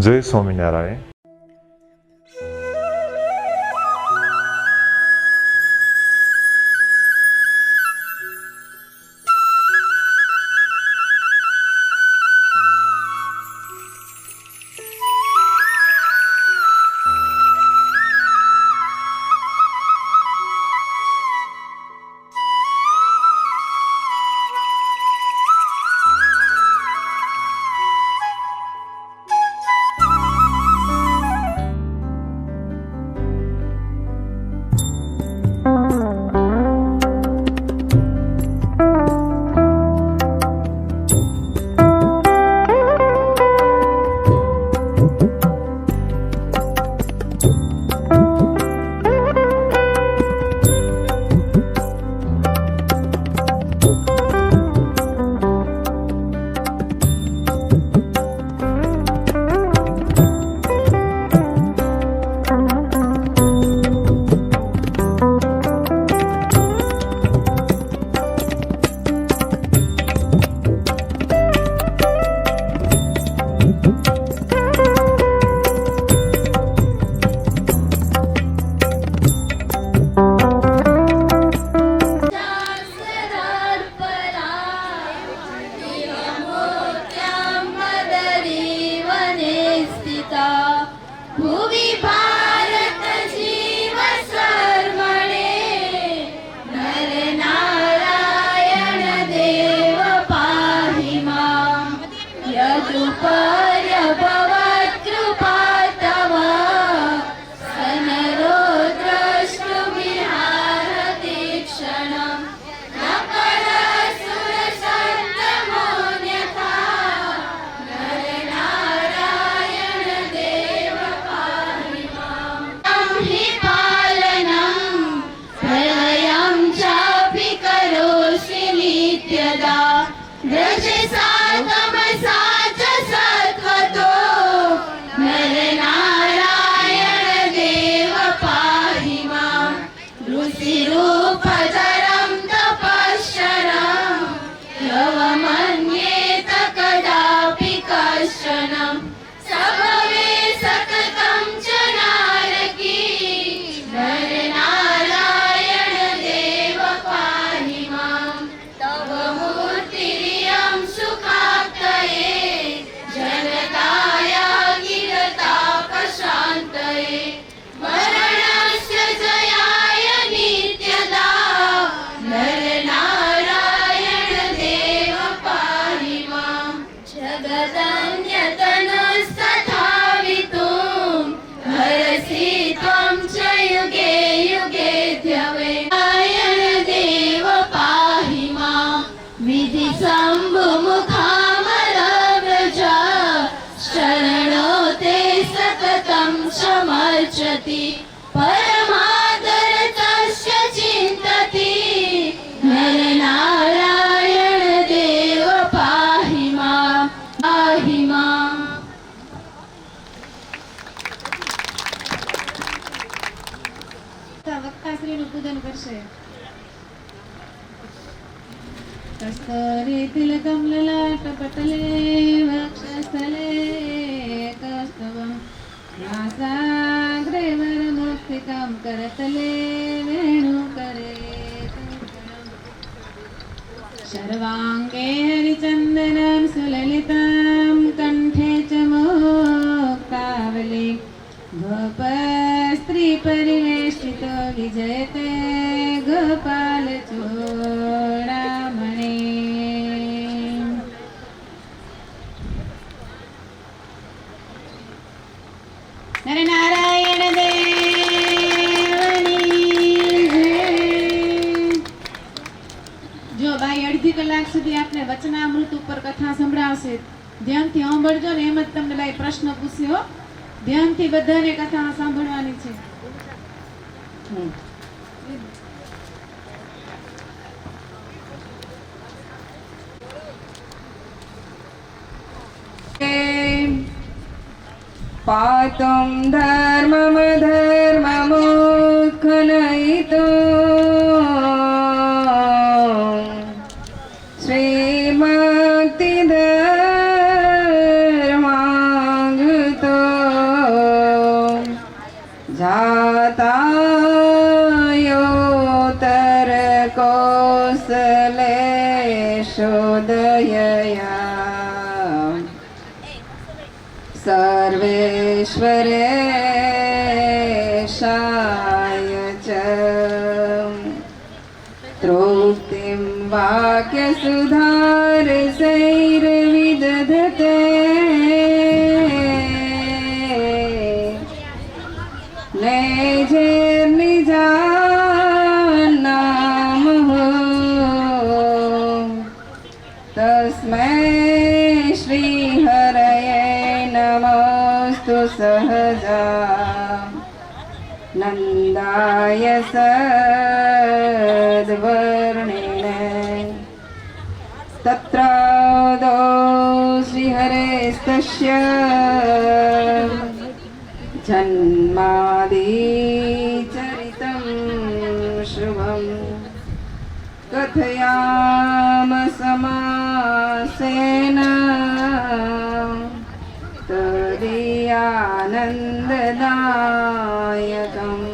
જય સ્વામિનારાયણ. समर्चति परमादर तस्य चिन्तति नरनारायण देव पाहि मां पाहि मां। વક્તાશ્રીનું પૂજન કરશે. કસ્તૂરી તિલકમ લલાટ પટલે વક્ષસ્થલે કસ્તવમ નાસાગ્રે વરમુક્તિકમ કરતલે વેણુકરે સર્વાંગે હરિચંદનમ સુલલિતમ કંઠે ચ મુક્તાવલી ગોપ સ્ત્રી પરિવેષ્ટિતો વિજયતે ગોપાલ ચોડામણે. નરનારાયણ દેવની જય. જો ભાઈ અડધી કલાક સુધી આપણે વચનામૃત ઉપર કથા સંભળાવશે. ધ્યાનથી સાંભળજો ને. એમ જ તમને ભાઈ પ્રશ્ન પૂછ્યો. ધ્યાનથી બધાને કથા સાંભળવાની છે. पातुं धर्ममधर्ममुत्खनयितुं श्रीभक्तिधर्मागतो तायोतर कौसलेशोदयया सर्वेश्वरेशाय च तृप्तिं वाक्यसुधारसैर्विदधते नैजेर्निजान्नामः तस्मै श्रीहरये नमोऽस्तु सहजा नन्दाय सद्वर्णिने तत्रादौ श्रीहरेस्तस्य जन्मादिचरितं शुभम् कथयाम समासेन तदीयानन्ददायकम्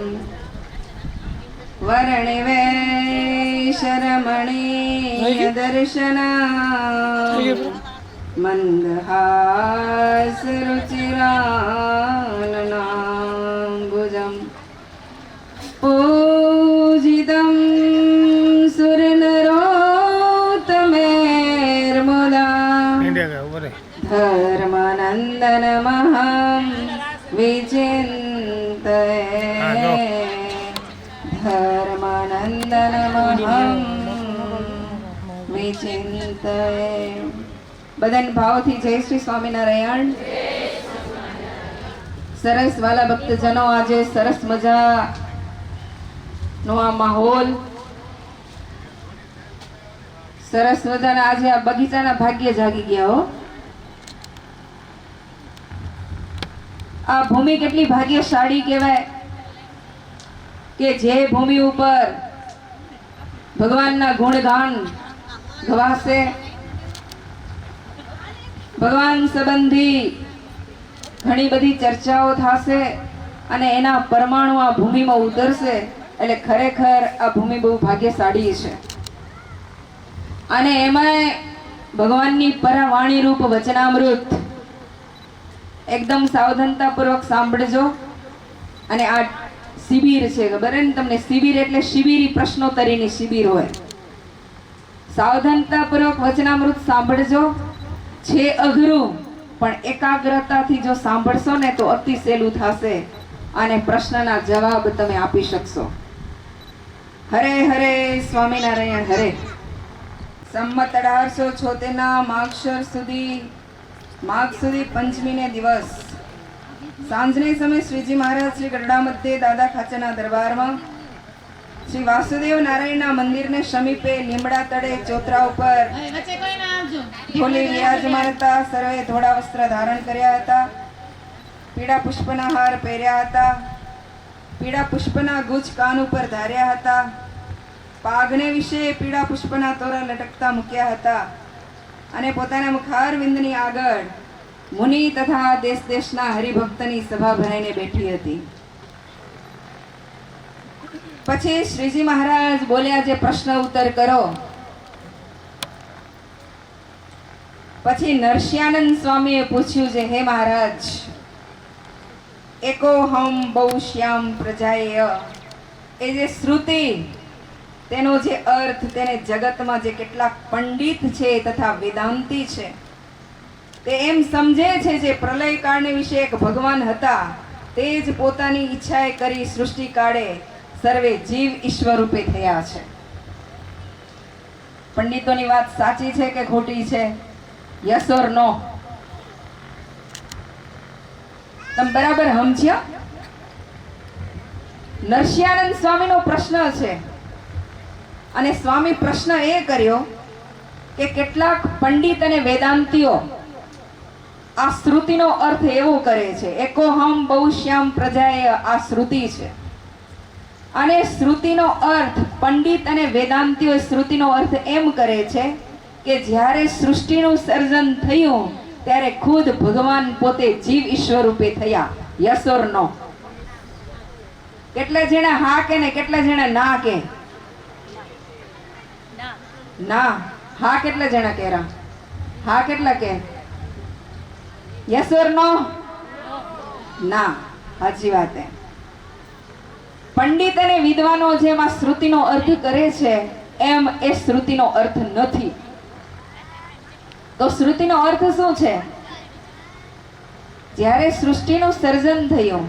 वर्णिवेशरमणीयदर्शन मन्दहासरुचिराननाम्बुजम् पूजितं सुरनरोत्तमेर्मुदा धर्मानन्दनमहं विचिन्तये ધર્માનંદનમહં વિચિંતયે. બધાને ભાવથી જય શ્રી સ્વામિનારાયણ. સરસ વાલા ભક્તજનો, આજે સરસ મજાનો આ માહોલ, સરસ મજાના આજે આ બગીચાના ભાગ્ય જાગી ગયા હો. આ ભૂમિ કેટલી ભાગ્યશાળી કહેવાય કે જે ભૂમિ ઉપર ભગવાનના ગુણગાન ગવાશે, ભગવાન સંબંધી ઘણી બધી ચર્ચાઓ થશે અને એના પરમાણુ આ ભૂમિમાં ઉતરશે, એટલે ખરેખર આ ભૂમિ બહુ ભાગ્યશાળી છે. અને એમાં ભગવાનની પરવાણી રૂપ વચનામૃત એકદમ સાવધાનતાપૂર્વક સાંભળજો. અને આ શિબિર છે, ખબર ને તમને? શિબિર એટલે શિબિરી પ્રશ્નોત્તરીની શિબિર હોય. સાવધાનતાપૂર્વક વચનામૃત સાંભળજો. છે અઘરું, પણ એકાગ્રતાથી જો સાંભળશો ને તો અતિ સહેલું થશે અને પ્રશ્નના જવાબ તમે આપી શકશો. હરે હરે સ્વામિનારાયણ હરે. સંમત 1876 માઘ સુધી પંચમીને દિવસ સાંજને સમય શ્રીજી મહારાજ શ્રી ગરડા મધ્યે દાદા ખાચરના દરબારમાં શ્રી વાસુદેવ નારાયણના મંદિરને સમીપે લીમડા તળે ચોતરા ઉપર ઢોલી વિરાજમાન હતા. સર્વે ધોળા વસ્ત્ર ધારણ કર્યા હતા, પીળા પુષ્પના હાર પહેર્યા હતા, પીળા પુષ્પના ગુચ્છ કાન ઉપર ધાર્યા હતા, પાઘને વિશે પીળા પુષ્પના તોરા લટકતા મૂક્યા હતા અને પોતાના મુખારવિંદની આગળ મુનિ તથા દેશ દેશના હરિભક્તની સભા ભરાઈને બેઠી હતી. પછી શ્રીજી મહારાજ બોલ્યા, જે પ્રશ્ન ઉત્તર કરો. પછી નરસિંહાનંદ સ્વામીએ પૂછ્યું છે, હે મહારાજ, એકો હમ બહુ શ્યામ પ્રજાય, એ જે શ્રુતિ, તેનો જે અર્થ, તેને જગતમાં જે કેટલાક પંડિત છે તથા વેદાંતી છે તે એમ સમજે છે જે પ્રલય કાળને વિશે એક ભગવાન હતા, તે જ પોતાની ઈચ્છાએ કરી સૃષ્ટિ કાળે સર્વે જીવ ઈશ્વર રૂપે થયા છે. પંડિતોની વાત સાચી છે કે ખોટી છે? યસ ઓર નો? તમે બરાબર સમજ્યા? નરસિંહાનંદ સ્વામીનો પ્રશ્ન છે અને સ્વામી પ્રશ્ન એ કર્યો કે કેટલાક પંડિત અને વેદાંતીઓ આ શ્રુતિનો અર્થ એવો કરે છે, એકોહમ બહુશ્યામ પ્રજાએ, આ શ્રુતિ છે. અને શ્રુતિનો અર્થ, પંડિત અને વેદાંતીઓ શ્રુતિનો અર્થ એમ કરે છે કે જ્યારે સૃષ્ટિનું સર્જન થયું ત્યારે ખુદ ભગવાન પોતે જીવ ઈશ્વર રૂપે થયા. યસ ઓર નો? કેટલા જણા હા કે ને કેટલા જણા ના કે? ના. હા કેટલા જણા કેરા? હા કેટલા કે? યસ ઓર નો? ના. સાચી વાત હે. પંડિત અને વિદ્વાનો જેમ આ શ્રુતિનો અર્થ કરે છે એમ એ શ્રુતિનો અર્થ નથી. તો શ્રુતિનો અર્થ શું છે? જ્યારે સૃષ્ટિનું સર્જન થયું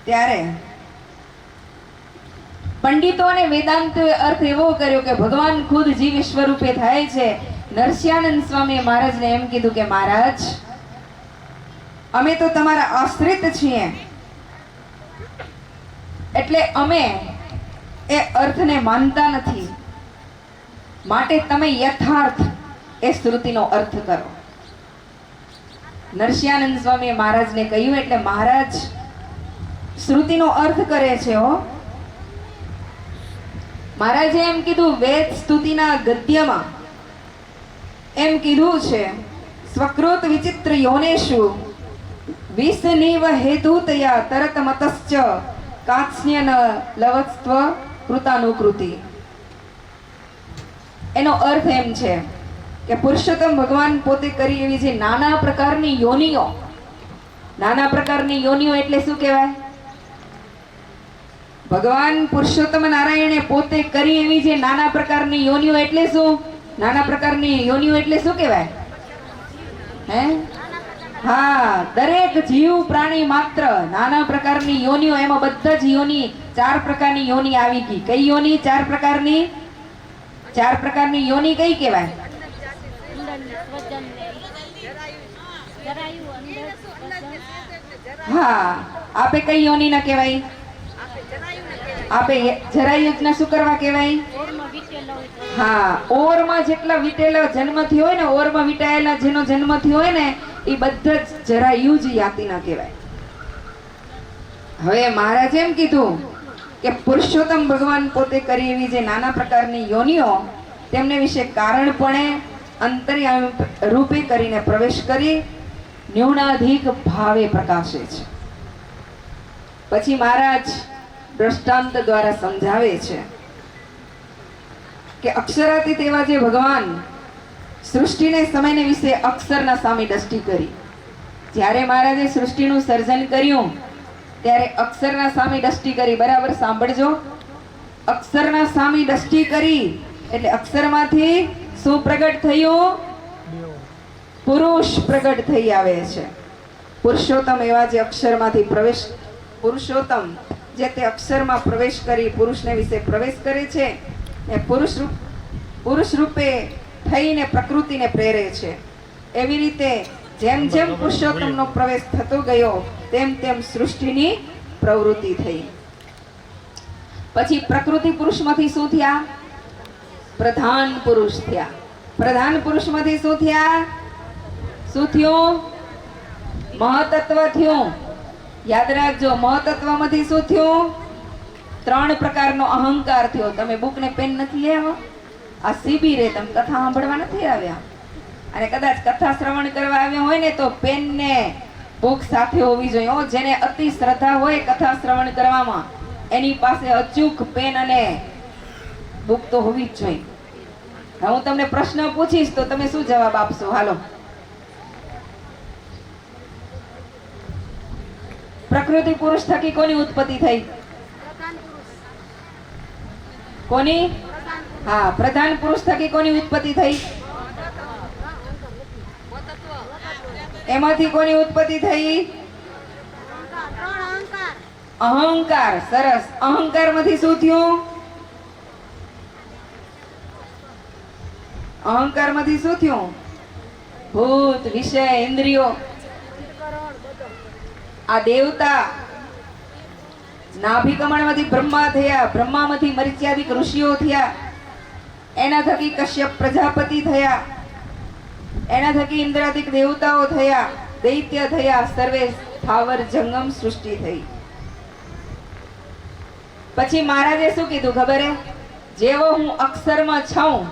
ત્યારે પંડિતો અને વેદાંતોએ અર્થ એવો કર્યો કે ભગવાન ખુદ જીવ સ્વરૂપે થાય છે. નરસિંહાનંદ સ્વામી મહારાજને એમ કીધું કે મહારાજ, અમે તો તમારા આશ્રિત છીએ, એટલે અમે એ અર્થને માનતા નથી, માટે તમે યથાર્થ એ શ્રુતિનો અર્થ કરો. નરસિંહાનંદ સ્વામીએ મહારાજને કહ્યું એટલે મહારાજ શ્રુતિનો અર્થ કરે છે. મહારાજે એમ કીધું, વેદ સ્તુતિના ગદ્યમાં એમ કીધું છે, સ્વકૃત વિચિત્ર યોનેષુ વિષનિવ હેતુતયા તરત મતશ્ચ કાત્સ્યન લવત્સ્વ કૃતાનુકૃતિ. એનો અર્થ એમ છે કે પુરુષોત્તમ ભગવાન પોતે કરી એવી જે નાના પ્રકારની યોનિઓ, નાના પ્રકારની યોનિઓ એટલે શું કહેવાય? ભગવાન પુરુષોત્તમ નારાયણે પોતે કરી એવી જે નાના પ્રકારની યોનિઓ એટલે શું? નાના પ્રકારની યોનિઓ એટલે શું કહેવાય? હે? હા, દરેક જીવ પ્રાણી માત્ર નાના પ્રકારની યોનિઓ, એમાં બધા જ યોની, 4 પ્રકારની યોની આવી ગઈ. કઈ યોની? 4 પ્રકારની. 4 પ્રકારની યોની કઈ કહેવાય? હા, આપે કઈ યોની ના કહેવાય? આપે જરાયુજના શું કરવા કહેવાય? હા, ઓરમાં જેટલા વીટેલા જન્મ થયો હોય ને, ઓરમાં વીટાયેલા જેનો જન્મ થયો હોય ને, એ બધા જ જરાયુજ યાતિના કહેવાય. હવે મહારાજ એમ કીધું કે પુરુષોત્તમ ભગવાન પોતે કરી એવી જે નાના પ્રકારની યોનિઓ, તેમને વિશે કારણપણે અંતર્યામી રૂપે કરીને પ્રવેશ કરી ન્યૂનાધિક ભાવે પ્રકાશે છે. પછી મહારાજ દ્રષ્ટાંત દ્વારા સમજાવે છે કે અક્ષરાતીત એવા જે ભગવાન સૃષ્ટિને સમયને વિશે અક્ષરના સામે દ્રષ્ટિ કરી. જ્યારે મહારાજે સૃષ્ટિનું સર્જન કર્યું ત્યારે અક્ષરના સામે દ્રષ્ટિ કરી. બરાબર સાંભળજો, અક્ષરના સામે દ્રષ્ટિ કરી એટલે અક્ષરમાંથી શું પ્રગટ થયું? પુરુષ પ્રગટ થઈ આવે છે. પુરુષોત્તમ એવા જે અક્ષરમાંથી પ્રવેશ, પુરુષોત્તમ જે તે અક્ષરમાં પ્રવેશ કરી પુરુષને વિશે પ્રવેશ કરે છે એ પુરુષ રૂપે થઈને પ્રકૃતિને પ્રેરે છે. એવી રીતે જેમ જેમ પુરુષોત્તમનો પ્રવેશ થતો ગયો તેમ તેમ સૃષ્ટિની પ્રવૃત્તિ થઈ. પછી પ્રકૃતિ પુરુષમાંથી શું થયા? પ્રધાન પુરુષ થયા. પ્રધાન પુરુષમાંથી શું થયા? શું થયું? મહતત્વ થયું. યાદ રાખજો, મહતત્વમાંથી શું થયું? 3 પ્રકારનો અહંકાર થયો. તમે બુક ને પેન નથી લઈ આવો? આ શિબિરે તમે કથા સાંભળવા નથી આવ્યા, અને કદાચ કથા શ્રવણ કરવા આવ્યા હોય ને તો પેન ને બુક સાથે હોવી જોઈએ. જેને અતિ શ્રદ્ધા હોય કથા શ્રવણ કરવામાં, એની પાસે અચૂક પેન અને બુક તો હોવી જ જોઈએ. હવે હું તમને પ્રશ્ન પૂછીશ તો તમે શું જવાબ આપશો? હાલો. પ્રકૃતિ પુરુષ થકી કોની ઉત્પત્તિ થઈ? કોની? હા, પ્રધાન પુરુષ થકી કોની ઉત્પત્તિ થઈ? એમાંથી કોની ઉત્પત્તિ થઈ? અહંકાર. સરસ. અહંકાર માંથી શું થયું? અહંકાર માંથી શું થયું? ભૂત, વિષય, ઇન્દ્રિયો. આ દેવતા નાભિકમણમાંથી બ્રહ્મા થયા, બ્રહ્મામાંથી મરીચ્યાદિક ઋષિઓ થયા, એના થકી કશ્યપ પ્રજાપતિ થયા, એના થકી ઇન્દ્રાદિક દેવતાઓ થયા, દૈત્ય થયા, સર્વે સ્થાવર જંગમ સૃષ્ટિ થઈ. પછી મહારાજે શું કીધું ખબર હે? જેવો હું અક્ષરમાં છું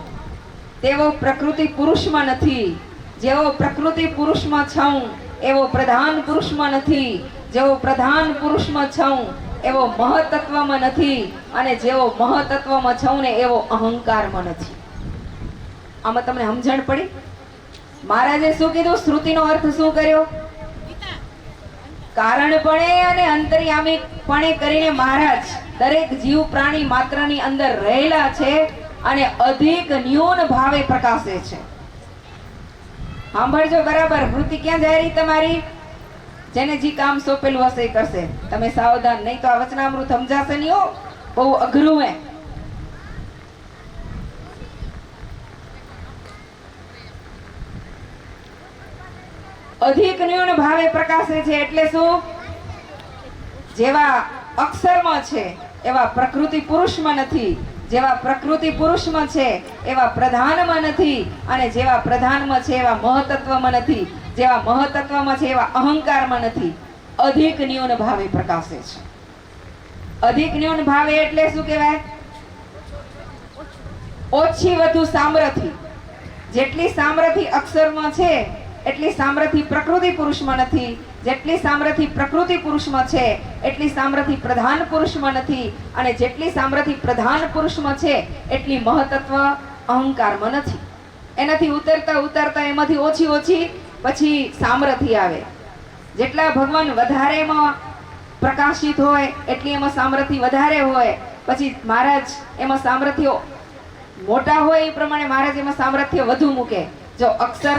તેવો પ્રકૃતિ પુરુષમાં નથી, જેવો પ્રકૃતિ પુરુષમાં છું એવો પ્રધાન પુરુષમાં નથી, જેવો પ્રધાન પુરુષમાં છું એવો મહતત્વમાં નથી, અને જેવો મહતત્વમાં છું ને એવો અહંકારમાં નથી. આમાં તમને સમજણ પડી? મહારાજે શું કીધું? શ્રુતિનો અર્થ શું કર્યો? કારણપણે અને અંતર્યામીપણે કરીને મહારાજ દરેક જીવ પ્રાણી માત્રની અંદર રહેલા છે અને અધિક ન્યૂન ભાવે પ્રકાશે છે. સાંભળજો બરાબર. વૃત્તિ ક્યાં જાય રહી તમારી? જેને જે કામ સોંપેલું હશે એ કરશે. તમે સાવધાન, નહીં તો આ વચનામૃત સમજાશે નહીં હો, બહુ અઘરું હે. અધિક ન્યૂન ભાવે પ્રકાશે છે એટલે શું? જેવા અક્ષરમાં છે એવા પ્રકૃતિ પુરુષમાં નથી, જેવા પ્રકૃતિ પુરુષમાં છે એવા પ્રધાનમાં નથી, અને જેવા પ્રધાનમાં છે એવા મહતત્વમાં નથી, જેવા મહતત્વમાં છે એવા અહંકારમાં નથી. અધિક ન્યૂન ભાવે પ્રકાશે છે. અધિક ન્યૂન ભાવે એટલે શું કહેવાય? ઓછી વધુ સામર્થ્ય. જેટલી સામર્થ્ય અક્ષરમાં છે એટલી સામર્થ્ય પ્રકૃતિ પુરુષમાં નથી, જેટલી સામર્થ્ય પ્રકૃતિ પુરુષમાં છે એટલી સામર્થ્ય પ્રધાન પુરુષમાં નથી, અને જેટલી સામર્થ્ય પ્રધાન પુરુષમાં છે એટલી મહતત્વ અહંકારમાં નથી. એનાથી ઉતરતા ઉતરતા એમાંથી ઓછી ઓછી પછી સામર્થ્ય આવે. જેટલા ભગવાન વધારેમાં પ્રકાશિત હોય એટલી એમાં સામર્થ્ય વધારે હોય. પછી મહારાજ એમાં સામર્થ્ય મોટા હોય એ પ્રમાણે મહારાજ એમાં સામર્થ્ય વધુ મૂકે. જો અક્ષર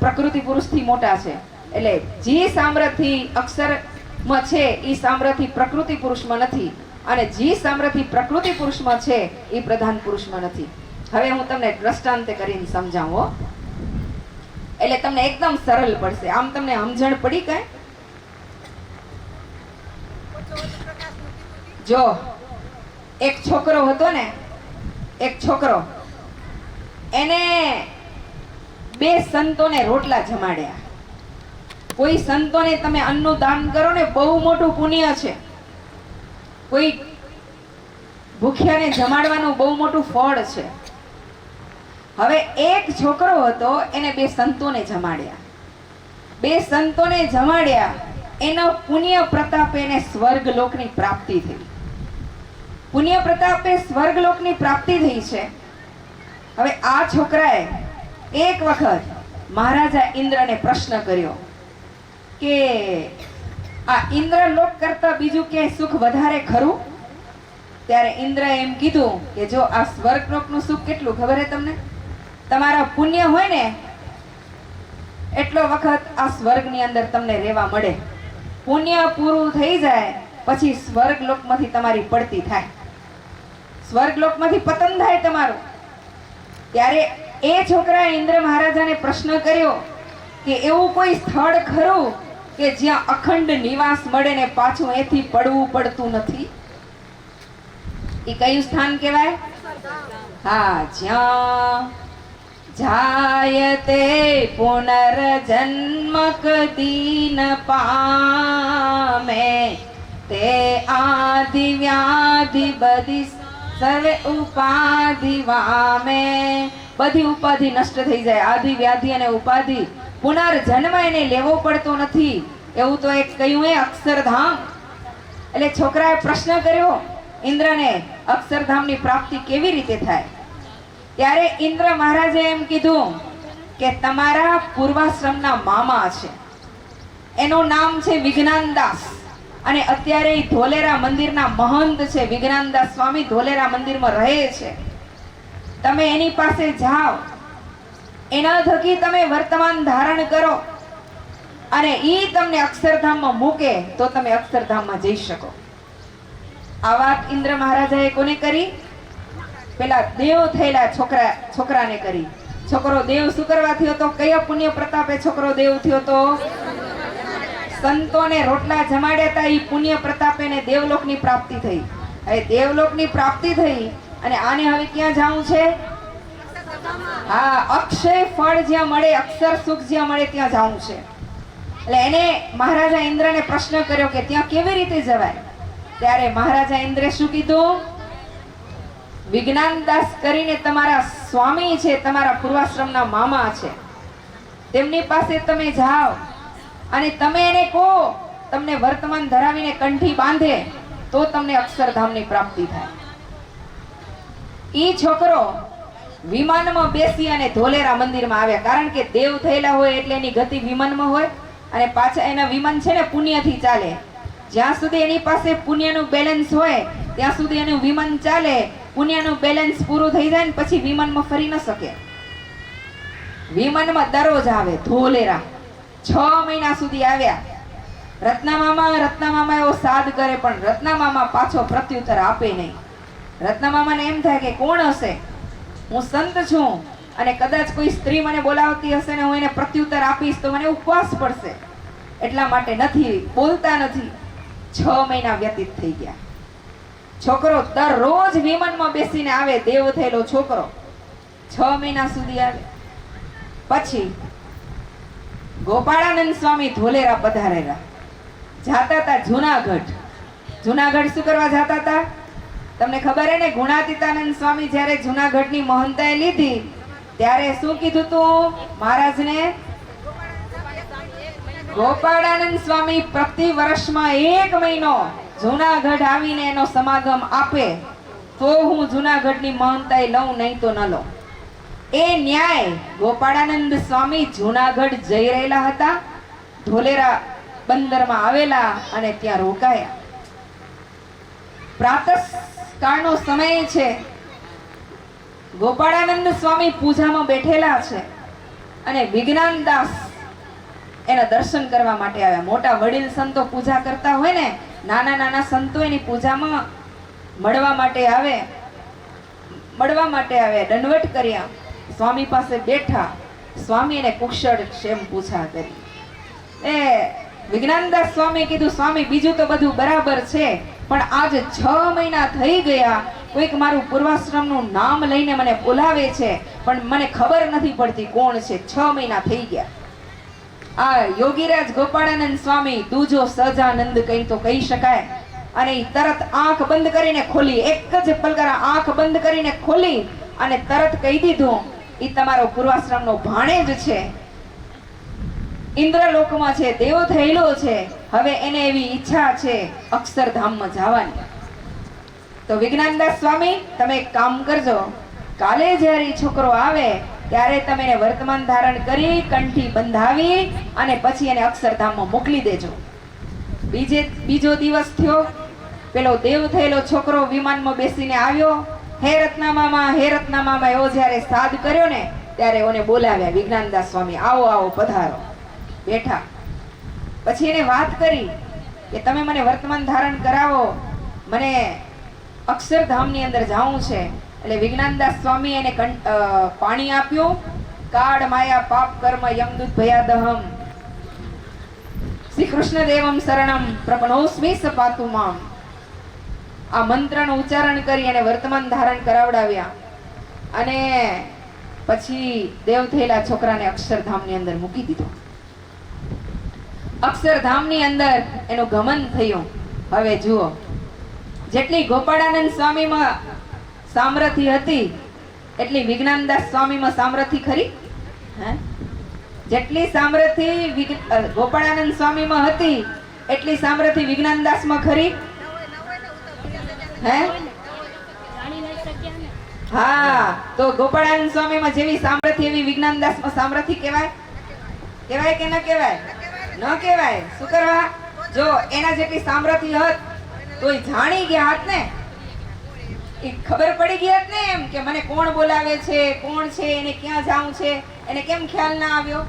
પ્રકૃતિ પુરુષથી મોટા છે એટલે જે સામર્થ્ય અક્ષરમાં છે એ સામર્થ્ય પ્રકૃતિ પુરુષમાં નથી, અને જે સામર્થ્ય પ્રકૃતિ પુરુષમાં છે એ પ્રધાન પુરુષમાં નથી. હવે હું તમને દ્રષ્ટાંતે કરીને સમજાવું, એટલે તમને એકદમ સરળ પડશે. આમ તમને સમજણ પડી કઈ? જો એક છોકરો હતો ને, એક છોકરો, એને બે સંતોને રોટલા જમાડ્યા. કોઈ સંતોને તમે અન્નનું દાન કરો ને બહુ મોટું પુણ્ય છે. કોઈ ભૂખ્યાને જમાડવાનું બહુ મોટું ફળ છે. હવે એક છોકરો હતો, એને બે સંતોને જમાડ્યા. બે સંતોને જમાડ્યા, એનો પુણ્ય પ્રતાપે એને સ્વર્ગલોકની પ્રાપ્તિ થઈ. પુણ્ય પ્રતાપે સ્વર્ગલોકની પ્રાપ્તિ થઈ છે. હવે આ છોકરાએ એક વખત મહારાજા ઇન્દ્રને પ્રશ્ન કર્યો કે આ ઇન્દ્રલોક કરતા બીજું ક્યાંય સુખ વધારે ખરું? ત્યારે ઇન્દ્રએ એમ કીધું કે જો આ સ્વર્ગલોકનું સુખ કેટલું ખબર હે તમને? તમારા પુણ્ય હોય ને એટલો વખત આ સ્વર્ગની અંદર તમને રહેવા મળે. પુણ્ય પૂરું થઈ જાય પછી સ્વર્ગલોકમાંથી તમારી પડતી થાય, સ્વર્ગલોકમાંથી પતન થાય તમારું. ત્યારે એ છોકરાએ ઇન્દ્ર મહારાજાને પ્રશ્ન કર્યો કે એવું કોઈ સ્થળ ખરું કે જ્યાં અખંડ નિવાસ મળે ને પાછું એથી પડવું પડતું નથી? એ કયું સ્થાન કહેવાય? હા, જ્યાં જાયતે પુનર્જન્મ કદી ન પામે, તે આદિ વ્યાધિ બધી સર્વે ઉપાધિ વામે. બધી ઉપાધિ નષ્ટ થઈ જાય. આદિ વ્યાધિ અને ઉપાધિ પુનર્જન્મ એને લેવો પડતો નથી. એવું તો એક કહ્યું એ અક્ષરધામ. એટલે છોકરાએ પ્રશ્ન કર્યો ઇન્દ્રને, અક્ષરધામની પ્રાપ્તિ કેવી રીતે થાય? ત્યારે ઇન્દ્ર મહારાજે એમ કીધું કે તમારા પૂર્વાશ્રમના મામા છે, એનું નામ છે વિજ્ઞાનદાસ, અને અત્યારે ધોલેરા મંદિરના મહંત છે. વિજ્ઞાનદાસ સ્વામી ધોલેરા મંદિરમાં રહે છે. તમે એની પાસે જાઓ, એના થકી તમે વર્તમાન ધારણ કરો, અને ઈ તમને અક્ષરધામમાં મૂકે તો તમે અક્ષરધામમાં જઈ શકો. આ વાત ઇન્દ્ર મહારાજાએ કોને કરી? પેલા દેવ થયેલા છોકરાને કરી. છોકરો દેવ શું કરવા થયો તો? કયા પુણ્ય પ્રતાપે છોકરો દેવ થયો તો? સંતોને રોટલા જમાડ્યા હતા, એ પુણ્ય પ્રતાપે ને દેવલોકની પ્રાપ્તિ થઈ. હવે દેવલોકની પ્રાપ્તિ થઈ અને આને હવે ક્યાં જવું છે? હા, અક્ષય ફળ જ્યાં મળે, અક્ષર સુખ જ્યાં મળે ત્યાં જવું છે. એટલે એને મહારાજા ઇન્દ્રને પ્રશ્ન કર્યો કે ત્યાં કેવી રીતે જવાય? ત્યારે મહારાજા ઇન્દ્રે શું કીધું? વિજ્ઞાનદાસ કરીને તમારા સ્વામી છે, તમારા પૂર્વાશ્રમના મામા છે, તેમની પાસે તમે જાઓ અને તમે એને કહો તમને વર્તમાન ધરાવીને કંઠી બાંધે તો તમને અક્ષરધામની પ્રાપ્તિ થાય. ઈ છોકરો વિમાનમાં બેસી અને ધોલેરા મંદિરમાં આવ્યા, કારણ કે દેવ થયેલા હોય એટલે એની ગતિ વિમાનમાં હોય, અને પાછા એના વિમાન છે ને પુણ્યથી ચાલે. જ્યાં સુધી એની પાસે પુણ્યનું બેલેન્સ હોય ત્યાં સુધી એનું વિમાન ચાલે. પુણ્યનું બેલેન્સ પૂરું થઈ જાય ને પછી વિમાનમાં ફરી ન શકે. વિમાનમાં દરરોજ આવે ધોલેરા. 6 મહિના સુધી આવ્યા. રત્નામામા એવો સાદ કરે, પણ રત્નામામા પાછો પ્રત્યુત્તર આપે નહીં. રત્નામામાને એમ થાય કે કોણ હશે, હું સંત છું અને કદાચ કોઈ સ્ત્રી મને બોલાવતી હશે ને હું એને પ્રત્યુત્તર આપીશ તો મને ઉપવાસ પડશે, એટલા માટે નથી બોલતા નથી. 6 મહિના વ્યતીત થઈ ગયા. છોકરો દરરોજ વિમાનમાં બેસીને આવે, દેવ થયેલો છોકરો 6 મહિના સુધી આવે. પછી ગોપાળાનંદ સ્વામી ધોલેરા પધારેલા. જાતા હતા જુનાગઢ. જુનાગઢ શું કરવા જાતા હતા તમને ખબર હે ને? ગુણાતીતાનંદ સ્વામી જ્યારે જુનાગઢની મહંતાએ લીધી ત્યારે શું કીધું તું મહારાજને? ગોપાળાનંદ સ્વામી પ્રતિ વર્ષમાં 1 મહિનો જુનાગઢ આવીને એનો સમાગમ આપે તો હું જુનાગઢની મહંતાઈ લઉં, નહીં તો ન લઉં. એ ન્યાય ગોપાળાનંદ સ્વામી જુનાગઢ જઈ રહેલા હતા. ધોલેરા બંદરમાં આવેલા અને ત્યાં રોકાયા. પ્રાતઃકાળનો સમય છે. ગોપાળાનંદ સ્વામી પૂજામાં બેઠેલા છે અને વિજ્ઞાનદાસ એના દર્શન કરવા માટે આવ્યા. મોટા વડીલ સંતો પૂજા કરતા હોય ને, નાના સંતો એની પૂજામાં મળવા માટે આવે. દંડવટ કર્યા, સ્વામી પાસે બેઠા. સ્વામી એને કુશળ ક્ષેમ પૂછા કરી. એ વિજ્ઞાનદાસ સ્વામી કીધું, સ્વામી બીજું તો બધું બરાબર છે, પણ આજ 6 મહિના થઈ ગયા, કોઈક મારું પૂર્વાશ્રમનું નામ લઈને મને બોલાવે છે, પણ મને ખબર નથી પડતી કોણ છે. 6 મહિના થઈ ગયા. આ યોગીરાજ ગોપાળાનંદ સ્વામી દૂજો સહજાનંદ કઈ તો કહી શકાય. અને તરત આંખ બંધ કરીને ખોલી, એક જ પલકારા આંખ બંધ કરીને ખોલી અને તરત કહી દીધું, ઈ તમારો પૂર્વાશ્રમનો ભાણેજ છે, ઇન્દ્રલોકમાં છે, દેવ થયેલો છે, હવે એને એવી ઈચ્છા છે અક્ષરધામમાં જવાની. તો વિજ્ઞાનદાસ સ્વામી તમે એક કામ કરજો, કાલે જ્યારે છોકરો આવે ત્યારે તમે એને વર્તમાન ધારણ કરી કંઠી બંધાવી અને પછી એને અક્ષરધામમાં મોકલી દેજો. બીજો દિવસ થયો, પેલો દેવ થયેલો છોકરો વિમાનમાં બેસીને આવ્યો. હે રત્નામામા એવો જ્યારે સાદ કર્યો ને ત્યારે ઓને બોલાવ્યા. વિજ્ઞાનદાસ સ્વામી આવો આવો પધારો. બેઠા. પછી એને વાત કરી કે તમે મને વર્તમાન ધારણ કરાવો, મને અક્ષરધામની અંદર જાવું છે. એટલે વિજ્ઞાનદાસ સ્વામી એને પાણી આપ્યું. કાળ માયા પાપ કર્મ યમદૂત ભયાદહમ શ્રી કૃષ્ણદેવમ શરણમ પ્રપનોસ્મિ સપાતુ મામ. આ મંત્રનું ઉચ્ચારણ કરી અને વર્તમાન ધારણ કરાવડાવ્યા. અને પછી દેવ થયેલા છોકરાને અક્ષરધામની અંદર મૂકી દીધો. અક્ષરધામની અંદર એનું ગમન થયું. હવે જુઓ, જેટલી ગોપાળાનંદ સ્વામીમાં સામર્થ્ય હતી એટલી વિજ્ઞાનદાસ સ્વામીમાં સામર્થ્ય ખરી? જેટલી સામર્થ્ય ગોપાળાનંદ સ્વામીમાં હતી એટલી સામર્થ્ય વિજ્ઞાનદાસમાં ખરી? હા, તો ગોપાળાનંદ સ્વામીમાં જેવી સામર્થ્ય એવી વિજ્ઞાનદાસમાં સામર્થ્ય કહેવાય? કહેવાય કે ન કહેવાય? ન કહેવાય. શું કરવા? જો એના જેટલી સામર્થ્ય હોત તો એ જાણી ગયા હોત ને, એ ખબર પડી ગઈ હોત ને એમ કે મને કોણ બોલાવે છે, કોણ છે, એને ક્યાં જાવું છે, એને કેમ ખ્યાલ ના આવ્યો?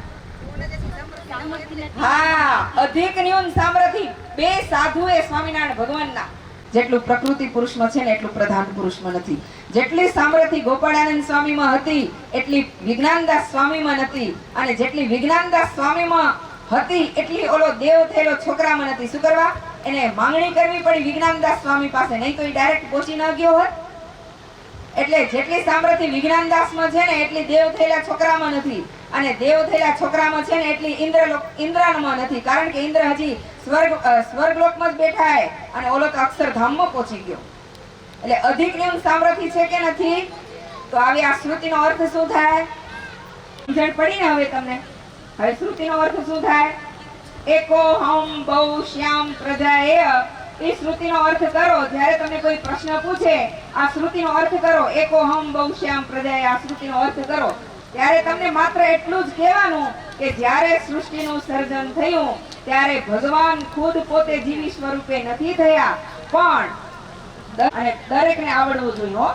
હા, અધિક ન્યૂન સામર્થ્ય. બે સાધુ એ સ્વામિનારાયણ ભગવાનના જેટલું પ્રકૃતિ પુરુષમાં છે ને એટલું પ્રધાન પુરુષમાં નથી. જેટલી સામર્થ્ય ગોપાળાનંદ સ્વામીમાં હતી એટલી વિજ્ઞાનદાસ સ્વામીમાં નથી, અને જેટલી વિજ્ઞાનદાસ સ્વામીમાં હતી એટલી ઓલો દેવ થયેલો છોકરામાં નથી. શું કરવા? એને માંગણી કરવી પડી વિજ્ઞાનદાસ સ્વામી પાસે, નહીં તો એ ડાયરેક્ટ પહોંચી ન ગયો હોત. એટલે જેટલી સામર્થ્ય વિજ્ઞાનદાસમાં છે ને એટલી દેવ થયેલા છોકરામાં નથી, અને દેવ થયેલા છોકરામાં છે ને એટલી ઇન્દ્રમાં નથી, કારણ કે ઇન્દ્ર હજી સ્વર્ગલોકમાં જ બેઠા હે અને ઓલો તો અક્ષરધામમાં પહોંચી ગયો. એટલે અધિક ન્યૂન સામર્થ્ય છે કે નથી? તો આવી આ શ્રુતિનો અર્થ શું થાય? સમજણ પડી ને હવે તમને? હવે શ્રુતિનો અર્થ શું થાય? એકો હમ બહુ શ્યામ પ્રજાએ એ શ્રુતિનો અર્થ કરો. જ્યારે તમને કોઈ પ્રશ્ન પૂછે આ શ્રુતિનો અર્થ કરો, એકોહમ બહુશ્યામ પ્રજાએ આ શ્રુતિનો અર્થ કરો, ત્યારે તમને માત્ર એટલું જ કહેવાનું કે જ્યારે સૃષ્ટિનું સર્જન થયું ત્યારે ભગવાન ખુદ પોતે જીવી સ્વરૂપે નથી થયા, પણ અને દરેકને આવડવું જોઈએ હો,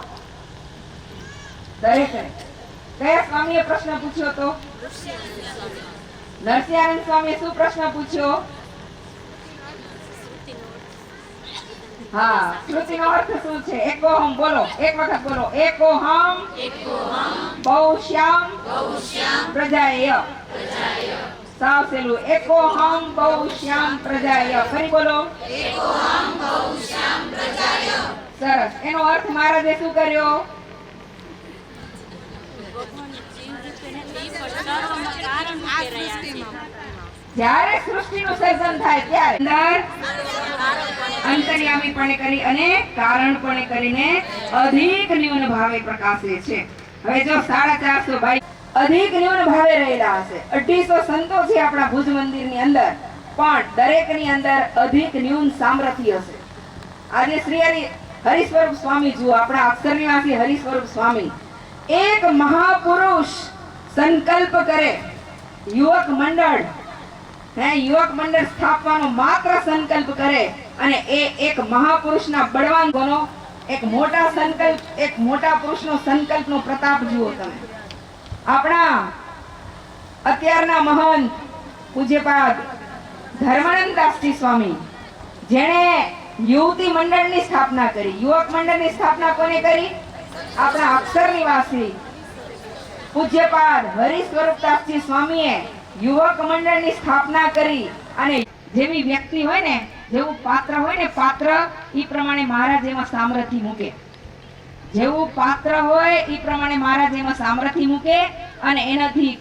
દરેકને. કયા સ્વામીએ પ્રશ્ન પૂછ્યો તો? નરસિંહાનંદ સ્વામીએ શું પ્રશ્ન પૂછ્યો? હા, શ્રુતિનો અર્થ શું છે? એકોહમ બોલો, એક વખત બોલો. એકોહમ બહુશ્યામ પ્રજાય. સાવ સહેલું. એકોહમ બહુશ્યામ પ્રજાય. ફરી બોલો. સરસ. એનો અર્થ મહારાજે શું કર્યો? જ્યારે સૃષ્ટિનું સર્જન થાય ત્યારે અંદર અંતર્યામીપણે કરી અને કારણપણે કરીને અધિક ન્યૂન ભાવે પ્રકાશે છે. હવે જો 450 ભાઈ અધિક ન્યૂન ભાવે રહેલા હશે. 250 સંતો છે આપણા ભુજ મંદિરની અંદર, પણ દરેકની અંદર અધિક ન્યૂન સામર્થ્ય હશે. આજે શ્રી હરિસ્વરૂપ સ્વામી જુઓ, આપણા અક્ષર નિવાસી હરિસ્વરૂપ સ્વામી એક મહાપુરુષ સંકલ્પ કરે, યુવક મંડળ સ્થાપવાનો માત્ર સંકલ્પ કરે અને એ એક મહાપુરુષના બળવાનોનો એક મોટા સંકલ્પ, એક મોટા પુરુષનો સંકલ્પનો પ્રતાપ જુઓ તમે. આપણા અત્યારના મહંત પૂજ્યપાદ ધર્માનંદદાસજી સ્વામી, જેણે યુવતી મંડળની સ્થાપના કરી, યુવક મંડળની સ્થાપના કોને કરી? આપણા અક્ષર નિવાસી પૂજ્યપાદ હરિસ્વરૂપદાસજી સ્વામીએ યુવક મંડળની સ્થાપના કરી. અને જેવી વ્યક્તિ હોય ને, જેવું પાત્ર હોય ને, પાત્ર ઈ પ્રમાણે મહારાજ એમાં સામર્થ્ય મૂકે. જેવું પાત્ર હોય ઈ પ્રમાણે મહારાજ એમાં સામર્થ્ય મૂકે અને એનાથી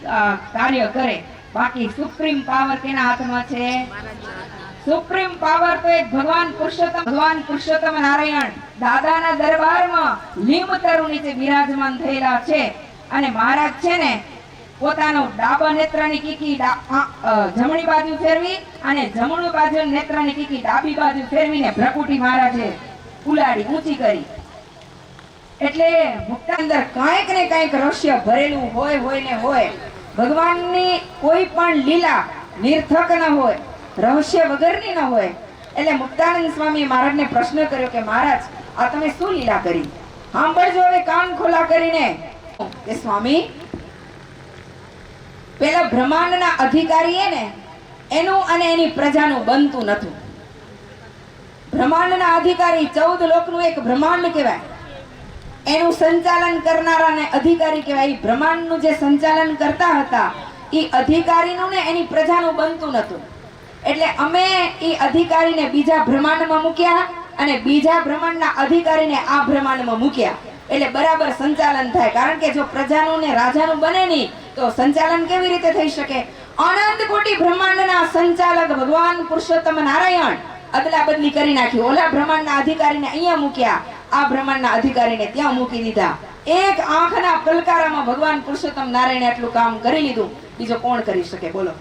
કાર્ય કરે. બાકી સુપ્રીમ પાવર કેના હાથમાં છે? સુપ્રીમ પાવર તો એક ભગવાન પુરુષોત્તમ નારાયણ દાદાના દરબારમાં લીંબ તરુ નીચે બિરાજમાન થયેલા છે. અને મહારાજ છે ને પોતાનો ડાબા નેત્રની કીકી જમણી બાજુ ફેરવી અને જમણી બાજુ નેત્રની કીકી ડાબી બાજુ ફેરવીને ભ્રકુટી મહારાજે ઉલાડી ઊંચી કરી. એટલે મુક્તા અંદર કાંઈક ને કાંઈક રહસ્ય ભરેલું હોય ને હોય. ભગવાનની કોઈ પણ લીલા નિર્થક ન હોય, રહસ્ય વગરની ન હોય. એટલે મુક્તાનંદ સ્વામી મહારાજને પ્રશ્ન કર્યો કે મહારાજ, આ તમે શું લીલા કરી? સાંભળજો હવે કાન ખોલા કરીને કે સ્વામી, પેલા બ્રહ્માંડના અધિકારીએ ને એનું અને એની પ્રજાનું બનતું નતું. બ્રહ્માંડના અધિકારી 14 લોકનું એક બ્રહ્માંડ કહેવાય, એનું સંચાલન કરનારાને અધિકારી કહેવાય. બ્રહ્માંડનું જે સંચાલન કરતા હતા એ અધિકારીનું ને એની પ્રજાનું બનતું નતું. એટલે અમે એ અધિકારીને બીજા બ્રહ્માંડમાં મૂક્યા અને બીજા બ્રહ્માંડના અધિકારીને આ બ્રહ્માંડમાં મૂક્યા. એટલે બરાબર સંચાલન થાય. કારણ કે જો પ્રજાનું ને રાજાનું બને નહીં તો સંચાલન કેવી રીતે થઈ શકે? અનંત કોટી બ્રહ્માંડના સંચાલક ભગવાન પુરુષોત્તમ નારાયણ અદલા બદલી કરી નાખી. ઓલા બ્રહ્માંડના અધિકારીને અહીંયા મૂક્યા, આ બ્રહ્માંડના અધિકારીને ત્યાં મૂકી દીધા. એક આંખના પલકારામાં ભગવાન પુરુષોત્તમ નારાયણે આટલું કામ કરી લીધું. બીજો કોણ કરી શકે બોલો?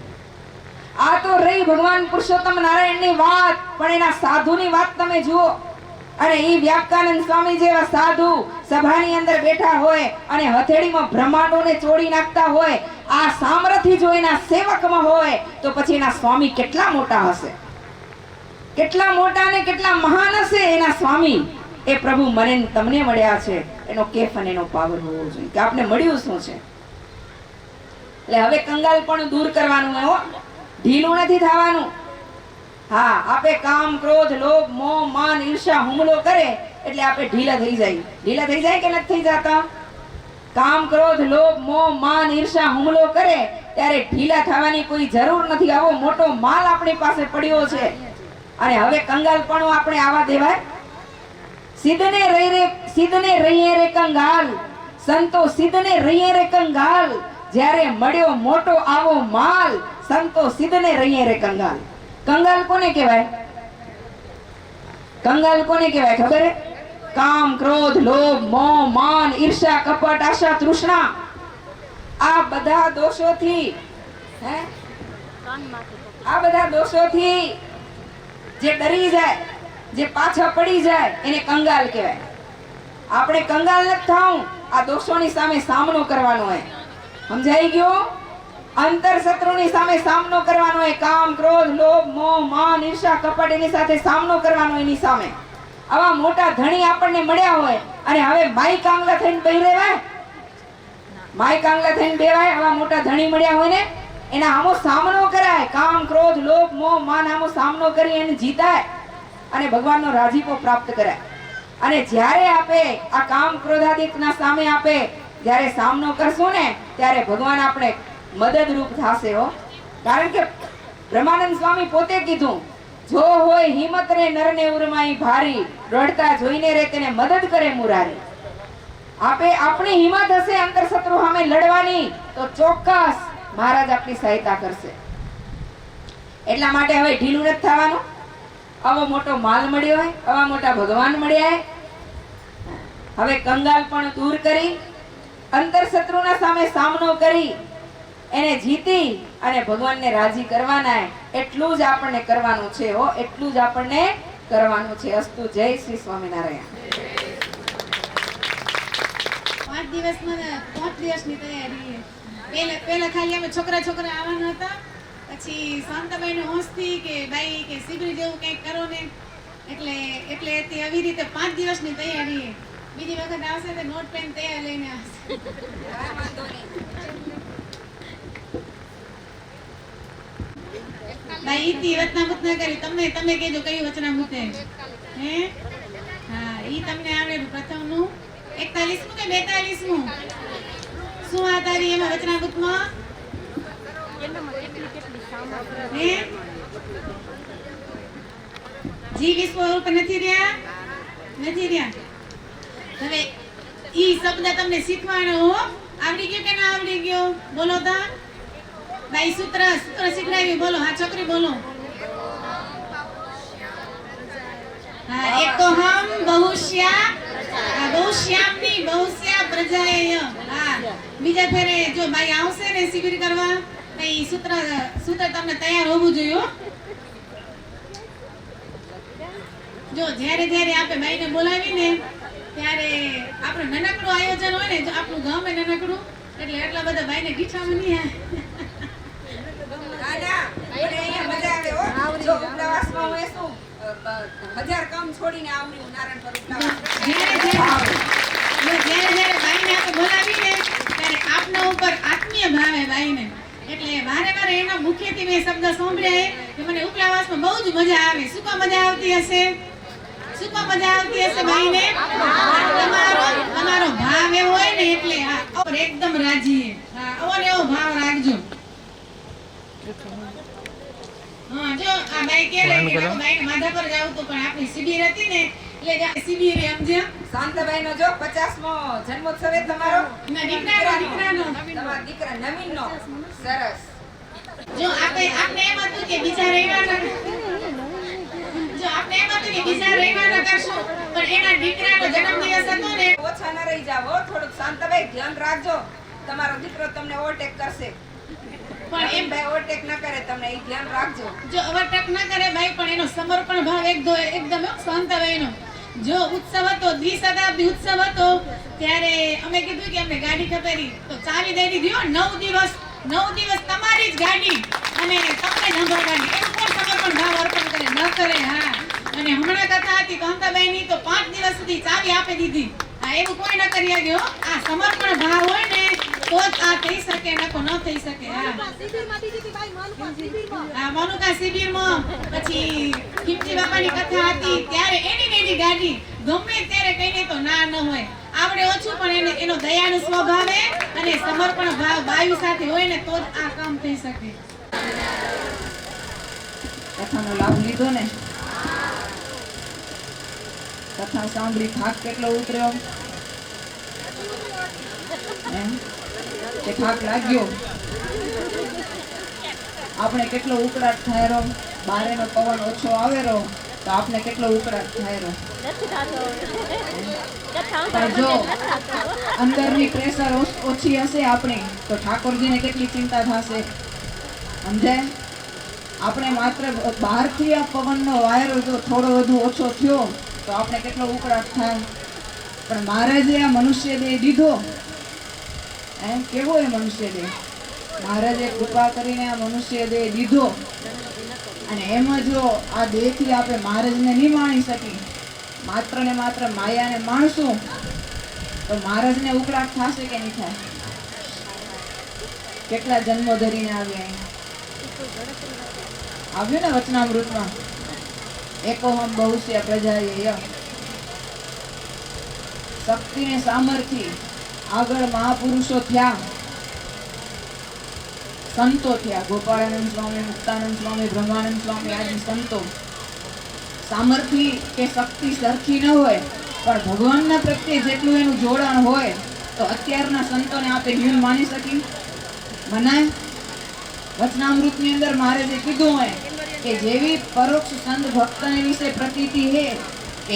આ તો રહી ભગવાન પુરુષોત્તમ નારાયણની વાત, પણ એના સાધુની વાત તમે જુઓ. અને ઈ વ્યાખ્યાનંદ સ્વામી જેવા સાધુ સભાની અંદર બેઠા હોય અને હથેળીમાં બ્રહ્માંડોને ચોડી નાખતા હોય, આ સામર્થ્ય જો એના સેવકમાં હોય તો પછી એના સ્વામી કેટલા મોટા હશે, કેટલા મોટા ને કેટલા મહાન હશે એના સ્વામી. એ પ્રભુ મને તમને મળ્યા છે એનો કેફ અને એનો પાવર હોવો જોઈએ કે આપને મળ્યું શું છે. એટલે હવે કંગાલપણું દૂર કરવાનું હો, ઢીલું નથી થવાનું. હા, આપે કામ ક્રોધ લોભ મોહ માન ઈર્ષા હુમલો કરે એટલે આપણે ઢીલા થઈ જાય કે નથી થઈ જતા? કામ ક્રોધ લોભ મોહ માન ઈર્ષા હુમલો કરે ત્યારે ઢીલા થવાની કોઈ જરૂર નથી. આવો મોટો માલ આપણી પાસે પડ્યો છે અને હવે કંગાલપણું આપણે આવા દેવાય? સિદ્ધને રહીએ રે કંગાલ, સંતો સિદ્ધને રહીએ રે કંગાલ, જ્યારે મળ્યો મોટો આવો માલ, સંતો સિદ્ધને રહીએ રે કંગાલ. કંગાલ કોને કહેવાય? કંગાલ કોને કહેવાય ખબર હે? કામ ક્રોધ લોભ મોહ માન ઈર્ષા કપટ આશા તૃષ્ણા, આ બધા દોષોથી જે ડરી જાય, જે પાછા પડી જાય એને કંગાલ કહેવાય. આપણે કંગાલ નથી થાવું, આ દોષોની સામે સામનો કરવાનો હોય. સમજાઈ ગયો? અંતર શત્રુની સામે સામનો કરવાનો હોય. કામ, ક્રોધ, લોભ, મોહ, માન, ઈર્ષા, કપટ એની સાથે સામનો કરવાનો એની સામે. આવા મોટા ધણી આપણને મળ્યા હોય અને હવે માઈ કાંગલા થઈને બેહી રહેવાય? માઈ કાંગલા થઈને બેવાય? આવા મોટા ધણી મળ્યા હોય ને એના આમો સામનો કરાય. કામ, ક્રોધ, લોભ, મોહ, માન આમો સામનો કરી એને જીતાય અને ભગવાનનો રાજીપો પ્રાપ્ત કરાય. અને જ્યારે આપે આ કામ ક્રોધાદિકના સામે આપે જ્યારે સામનો કરશું ને ત્યારે ભગવાન આપણે મદદરૂપ થશે હો. કારણ કે બ્રહ્માનંદ સ્વામી પોતે કીધું, જો હોય હિંમત રે નરને ઉરમાઈ ભારી, રડતા જોઈને રે તેને મદદ કરે મુરારી. આપે આપણી હિંમત હશે અંતર શત્રુ સામે લડવાની તો ચોક્કસ મહારાજ આપણી સહાયતા કરશે. એટલા માટે હવે ઢીલું નથી થવાનું. આવો મોટો માલ મળ્યો હોય, આવા મોટા ભગવાન મળ્યા, હવે કંગાલ પણ દૂર કરી અંતર શત્રુના સામે સામનો કરી એને જીતી અને ભગવાનને રાજી કરવાના. એટલું જ આપણને કરવાનું છે હો, એટલું જ આપણને કરવાનું છે. અસ્તુ. જય શ્રી સ્વામિનારાયણ. 5 દિવસની તૈયારી. પહેલા ખાલી અમે છોકરા આવવાના હતા, પછી શાંતાબાઈ નો હોંશથી કે ભાઈ કે શિબિર જેવું કંઈક કરો ને, એટલે આવી રીતે 5 દિવસની તૈયારી. બીજી વખત આવશે તો નોટ પેન તૈયાર લઈને આવશે. ભાઈ ઈતી વચનામૃત ના કરી. તમે કહેજો કયું વચનામૃત હે? હા, ઈ તમને આવડેલું પ્રથમનું 41મું કે 42મું? શું આ તારી એમાં વચનામૃતમાં હે? જી વિશ્વ રૂપ નથી રહ્યા. હવે ઈ શબ્દ તમને શીખવાનો હો. આવડી ગયો કે ના આવડી ગયો? બોલો તા ભાઈ. સૂત્ર શીખડાવ્યું. બોલો. હા છોકરી બોલો. હા, એકોહમ બહુશ્યામ પ્રજાય. હા, બીજા ફેરે જો ભાઈ આવશે ને શિબિર કરવા તો ઈ સૂત્ર તમને તૈયાર હોવું જોઈએ હો. જો જ્યારે આપણે ભાઈને બોલાવીને ત્યારે આપણે નાનકડું આયોજન હોય ને, જો આપણું ગામ નાનકડું એટલે એટલા બધા ભાઈને ગીઠામાં નહીં આવે. જો ઉપવાસમાં હોય શું 1000 કામ છોડીને આવડી નારાયણ પર જ્યારે ભાઈને આપણે બોલાવીને ત્યારે આપના ઉપર આત્મીય ભાવે ભાઈને. એટલે વારે એના મુખેથી મેં શબ્દ સાંભળ્યા કે મને ઉપલાવાસમાં બહુ જ મજા આવે. શું કા મજા આવતી હશે? ભાઈને તમારો ભાવ એવો હોય ને એટલે એકદમ રાજી. આવો ને એવો ભાવ રાખજો. હા, જો આ ભાઈ કે ભાઈને માધા પર જાવ તો પણ આપણી શિબિર હતી ને એટલે શિબિર સમજ્યા. શાંતાબાઈ નો જો 50મો જન્મોત્સવ તમારો દીકરાનો તમારા દીકરા નવીનનો. સરસ. જો આપણે એમ હતું કે બીજા રવિવારના કરશું, પણ એના દીકરાનો જન્મદિવસ હતો ને. ઓછા ન રહી જાવ. થોડુંક શાંતાબાઈ ધ્યાન રાખજો. તમારો દીકરો તમને ઓવરટેક કરશે, પણ એમ ભાઈ ઓવરટેક ન કરે તમને, એ ધ્યાન રાખજો. જો ઓવરટેક ન કરે ભાઈ, પણ એનો સમર્પણ ભાવ એકદમ શાંતાબાઈનો. જો ઉત્સવ હતો, દ્વિશતાબ્દી ઉત્સવ હતો, ત્યારે અમે કીધું કે અમને ગાડી ખપેરી તો ચાવી દઈ દીધી. 9 દિવસ તમારી જ ગાડી અને તમને નંબર ગાડી. એનું કોણ સમર્પણ ભાવ અર્પણ કરે? ન કરે. હા, અને હમણાં કથા હતી કાંતાબાઈ ની તો 5 દિવસ સુધી ચાવી આપી દીધી. હા, એવું કોઈ ન કરી ગયો. આ સમર્પણ ભાવ હોય ને તો જ આ થઈ શકે, નકો ન થઈ શકે. હા, મનુકા શિબિરમાં પછી ખીમજી બાપાની કથા હતી ત્યારે એની ગાડી ગમે ત્યારે કઈને તો ના ન હોય. આપણે ઓછું પણ એનો દયાળુ સ્વભાવે અને સમર્પણ ભાવ બાયુ સાથે હોય ને તો જ આ કામ થઈ શકે. કથાનો લાભ લીધો ને? કથા સાંભળી થાક કેટલો ઉતર્યો? કે થાક લાગ્યો? આપણે કેટલો ઉકળાટ થાયરો? બારેનો પવન ઓછો આવેરો તો આપણે કેટલો ઉકળાટ થાયરો? પણ જો અંદરની પ્રેશર ઓછી હશે આપણી તો ઠાકોરજીને કેટલી ચિંતા થશે. સમજાય? આપણે માત્ર બહારથી આ પવનનો વાયરો જો થોડો વધુ ઓછો થયો તો આપણે કેટલો ઉકળાટ થાય, પણ મહારાજે આ મનુષ્ય દેહ દીધો. કેવો એ મનુષ્ય દેહ? મહારાજે કૃપા કરીને આ મનુષ્ય દેહ દીધો, અને એમાં જો આ દેહથી આપણે મહારાજને નહીં માણી શકી, માત્ર ને માત્ર માયાને માણશું, તો મહારાજને ઉકળાટ થશે કે નહીં થાય? કેટલા જન્મો ધરીને આવ્યા આવ્યું ને વચનામૃતમાં, એકોહમ બહુશ્ય પ્રજાય. શક્તિ ને સામર્થ્ય આગળ મહાપુરુષો થયા, સંતો થયા, ગોપાળાનંદ સ્વામી, મુક્તાનંદ સ્વામી, બ્રહ્માનંદ સ્વામી આદિ સંતો. સામર્થ્ય કે શક્તિ સરખી ન હોય, પણ ભગવાનના પ્રત્યે જેટલું એનું જોડાણ હોય, તો અત્યારના સંતોને આપણે ન્યૂન માની શકી? મનાય? વચનામૃતની અંદર મહારાજે કીધું હોય કે જેવી પરોક્ષ સંત ભક્તને વિશે પ્રતીતિ હે,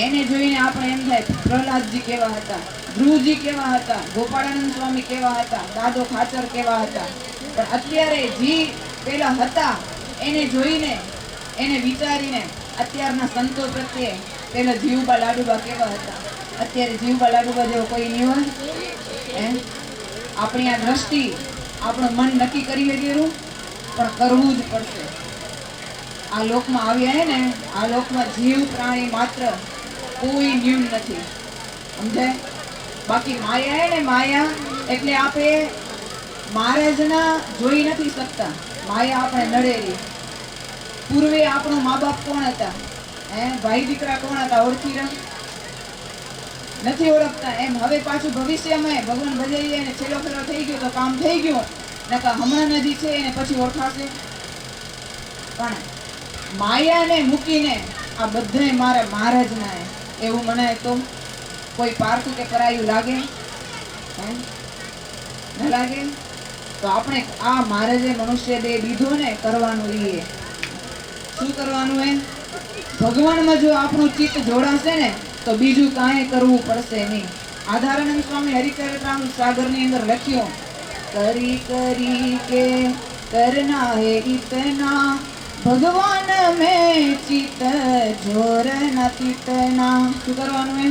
એને જોઈને આપણે એમ થાય પ્રહલાદજી કેવા હતા, ધ્રુવજી કેવા હતા, ગોપાળાનંદ સ્વામી કેવા હતા, દાદો ખાચર કેવા હતા. પણ અત્યારે જી પેલા હતા એને જોઈને, એને વિચારીને અત્યારના સંતો પ્રત્યે પેલા જીવબા લાડુબા કેવા હતા, અત્યારે જીવબા લાડુબા જેવો કોઈ નહીં હોય. આપણી આ દ્રષ્ટિ, આપણું મન નક્કી કરી ગયેલું, પણ કરવું જ પડશે. આ લોકમાં આવ્યા ને, આ લોકમાં જીવ પ્રાણી માત્ર કોઈ ન્યૂન નથી, સમજાય? બાકી માયા હે ને, માયા એટલે આપણે મહારાજના જોઈ નથી શકતા, માયા આપણે નડેલી. પૂર્વે આપણો મા બાપ કોણ હતા, ભાઈ દીકરા કોણ હતા, ઓળખી નથી ઓળખતા. એમ હવે પાછું ભવિષ્યમાં ભગવાન ભજાઈએ ને છેલ્લો ફેરો થઈ ગયો તો કામ થઈ ગયું, નકા હમણાં નજી છે એને પછી ઓળખાશે. પણ માયાને મૂકીને આ બધાય મારા મહારાજના એવું મનાય તો કોઈ પારખું કે પરાયું લાગે? ન લાગે? તો આપણે આ મહારાજે મનુષ્ય દેહ દીધો ને, કરવાનું એ શું કરવાનું હે? ભગવાનમાં જો આપણું ચિત્ત જોડાશે ને, તો બીજું કાંઈ કરવું પડશે નહીં. આધારાનંદ સ્વામી હરિચરિત્રામૃત સાગરની અંદર લખ્યું, કરી કરી કે કરના હે ઇતના, ભગવાન મેં ચિત્ત જોર નથી તના. શું કરવાનું હે?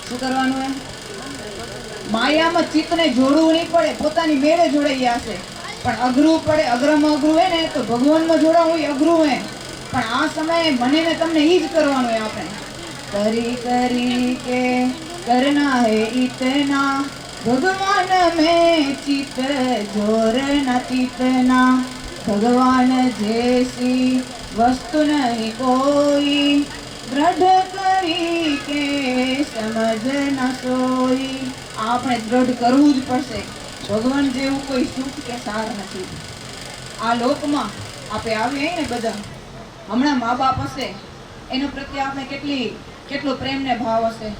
શું કરવાનું હે? માયામાં ચિત્તને જોડવું નહીં પડે, પોતાની મેળે જોડાઈ જશે, પણ અઘરું પડે. અઘરામાં અઘરું હે ને, તો ભગવાનમાં જોડાવું એ અઘરું હે, પણ આ સમયે મને ને તમને ઈ જ કરવાનું હે. આપણે કરી કરી કે કરના હે ઇતના, ભગવાન મેં ચિત્ત જોર નથી તના. ભગવાન જૈસી વસ્તુ નહીં કોઈ, દ્રઢ કરી કે સમજ ન સોઈ. આપણે દ્રઢ કરવું જ પડશે. ભગવાન જેવું કોઈ સુખ કે સાર નથી આ લોકમાં. આપણે આવીએ ને બધા, હમણાં મા બાપ હશે, એનો પ્રત્યે આપણે કેટલો પ્રેમ ને ભાવ હશે,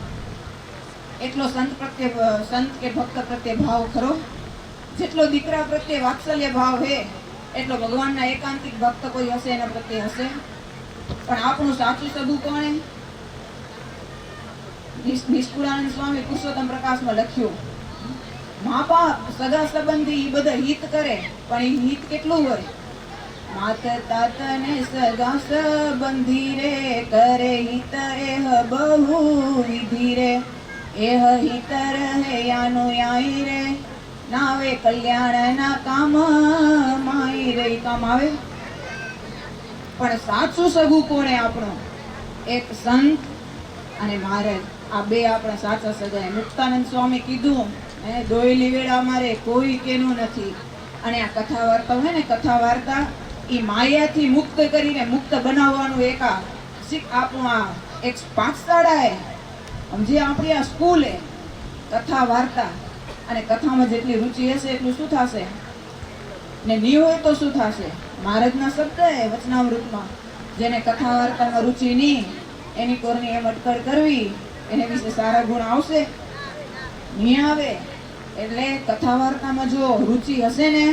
એટલો સંત પ્રત્યે, સંત કે ભક્ત પ્રત્યે ભાવ ખરો? જેટલો દીકરા પ્રત્યે વાત્સલ્ય ભાવ હે, એટલો ભગવાનના એકાંતિક ભક્ત કોઈ હશે એના પ્રત્યે હશે? પણ આપણું સાચું સગું કોણે? નિષ્કુળાનંદ સ્વામી પુરુષોત્તમ પ્રકાશમાં લખ્યું, મા બાપ સગા સંબંધી બધા હિત કરે, પણ એ હિત કેટલું હોય? માત તાત ને સગા સંબંધી રે, કરે હિત એહ બહુ વિધિ રે. એહ હિત રહે યાનો યાઈ રે, નાવે કલ્યાણ ના કામ માઈ રે. કામ આવે. પણ સાચું સગું કોણે આપણું? એક સંત અને મહારાજ, આ બે આપણા સાચા સગા. મુક્તાનંદ સ્વામી કીધું, દોયલી વેળા મારે કોઈ કેનું નથી. અને આ કથા વાર્તા હોય ને, કથા વાર્તા એ માયાથી મુક્ત કરીને મુક્ત બનાવવાનું એક આ આપણું આ એક પાઠશાળા હે, સમજે? આપણી આ સ્કૂલ હે કથા વાર્તા. અને કથામાં જેટલી રુચિ હશે એટલું શું થશે ને નહીં હોય તો શું થશે? મહારાજના શબ્દ હે વચનામૃતમાં, જેને કથા વાર્તામાં રુચિ નહીં, એની કોરની એમ અટકળ કરવી, એને વિશે સારા ગુણ આવશે? નહીં આવે. એટલે કથા વાર્તામાં જો રુચિ હશે ને,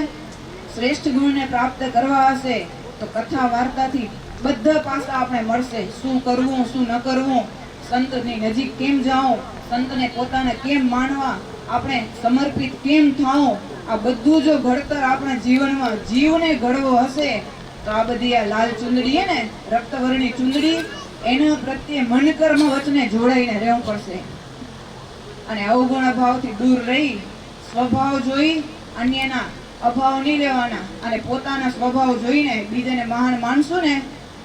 શ્રેષ્ઠ ગુણને પ્રાપ્ત કરવા હશે, તો કથા વાર્તાથી બધા પાસા આપણે મળશે. શું કરવું, શું ન કરવું, સંતની નજીક કેમ જાઓ, સંતને પોતાને કેમ માનવા, આપણે સમર્પિત કેમ થાઓ, આ બધું જો ઘડતર આપણા જીવનમાં જીવને ઘડવો હશે, તો આ બધી આ લાલ ચુંદડી હે ને, રક્તવર્ણી ચુંદડી, એના પ્રત્યે મન કર્મ વચને જોડાઈને રહેવું પડશે. અને અવગુણ ભાવથી દૂર રહી સ્વભાવ જોઈ અન્યના અભાવ નહીં લેવાના, અને પોતાના સ્વભાવ જોઈને બીજાને મહાન માનશું ને,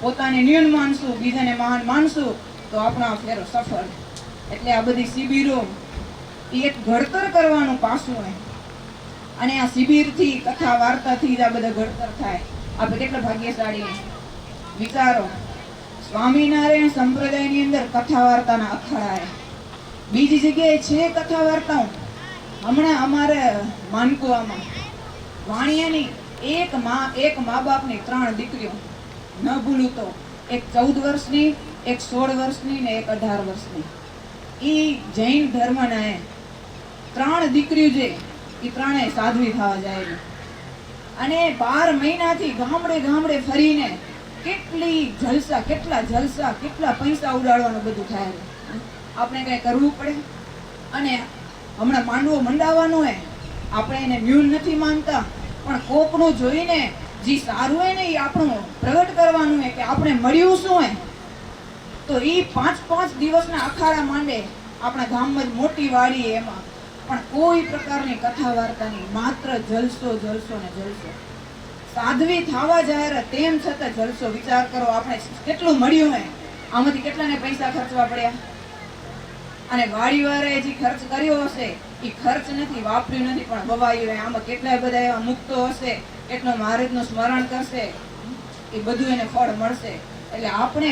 પોતાને ન્યૂન માનશું, બીજાને મહાન માનશું, તો આપણો ફેરો સફળ. એટલે આ બધી શિબિરો એ એક ઘડતર કરવાનું પાસું હોય, અને આ શિબિરથી કથા વાર્તાથી જ આ બધા ઘડતર થાય. આપણે કેટલા ભાગ્યશાળી વિચારો. સ્વામિનારાયણ સંપ્રદાયની અંદર કથા વાર્તાના અખાડા, બીજી જગ્યાએ છે કથા વાર્તાઓ. હમણાં અમારે માનકુવામાં વાણિયાની એક મા બાપની 3 દીકરીઓ, ન ભૂલું તો એક 14 વર્ષની, એક 16 વર્ષની ને એક 18 વર્ષની. એ જૈન ધર્મના 3 દીકરીઓ છે, એ 3 સાધ્વી થવા જાય, અને 12 મહિનાથી ગામડે ગામડે ફરીને કેટલા જલસા કેટલા પૈસા ઉડાડવાનું બધું થાય. આપણે કઈ કરવું પડે. અને હમણાં માંડવો મંડાવવાનો હોય, આપણે એને ન્યૂન નથી માનતા, પણ કોકનું જોઈને જે સારું હોય ને એ આપણું પ્રગટ કરવાનું હોય કે આપણે મળ્યું શું હોય. તો એ 5 દિવસના અખાડા માંડે આપણા ગામમાં જ મોટી વાડી, એમાં પણ કોઈ પ્રકારની કથા વાર્તા નહીં, માત્ર જલસો ને જલસો. સાધ્વી થવા જાય તેમ છતાં જલસો. વિચાર કરો, આપણે કેટલું મળ્યું હોય, આમાંથી કેટલાને પૈસા ખર્ચવા પડ્યા. અને વાડીવાળાએ જે ખર્ચ કર્યો હશે એ ખર્ચ નથી, વાપર્યું નથી, પણ વવાયું હોય. આમાં કેટલાય બધા એવા મુક્તો હશે, એટલો મહારાજનું સ્મરણ કરશે, એ બધું એને ફળ મળશે. એટલે આપણે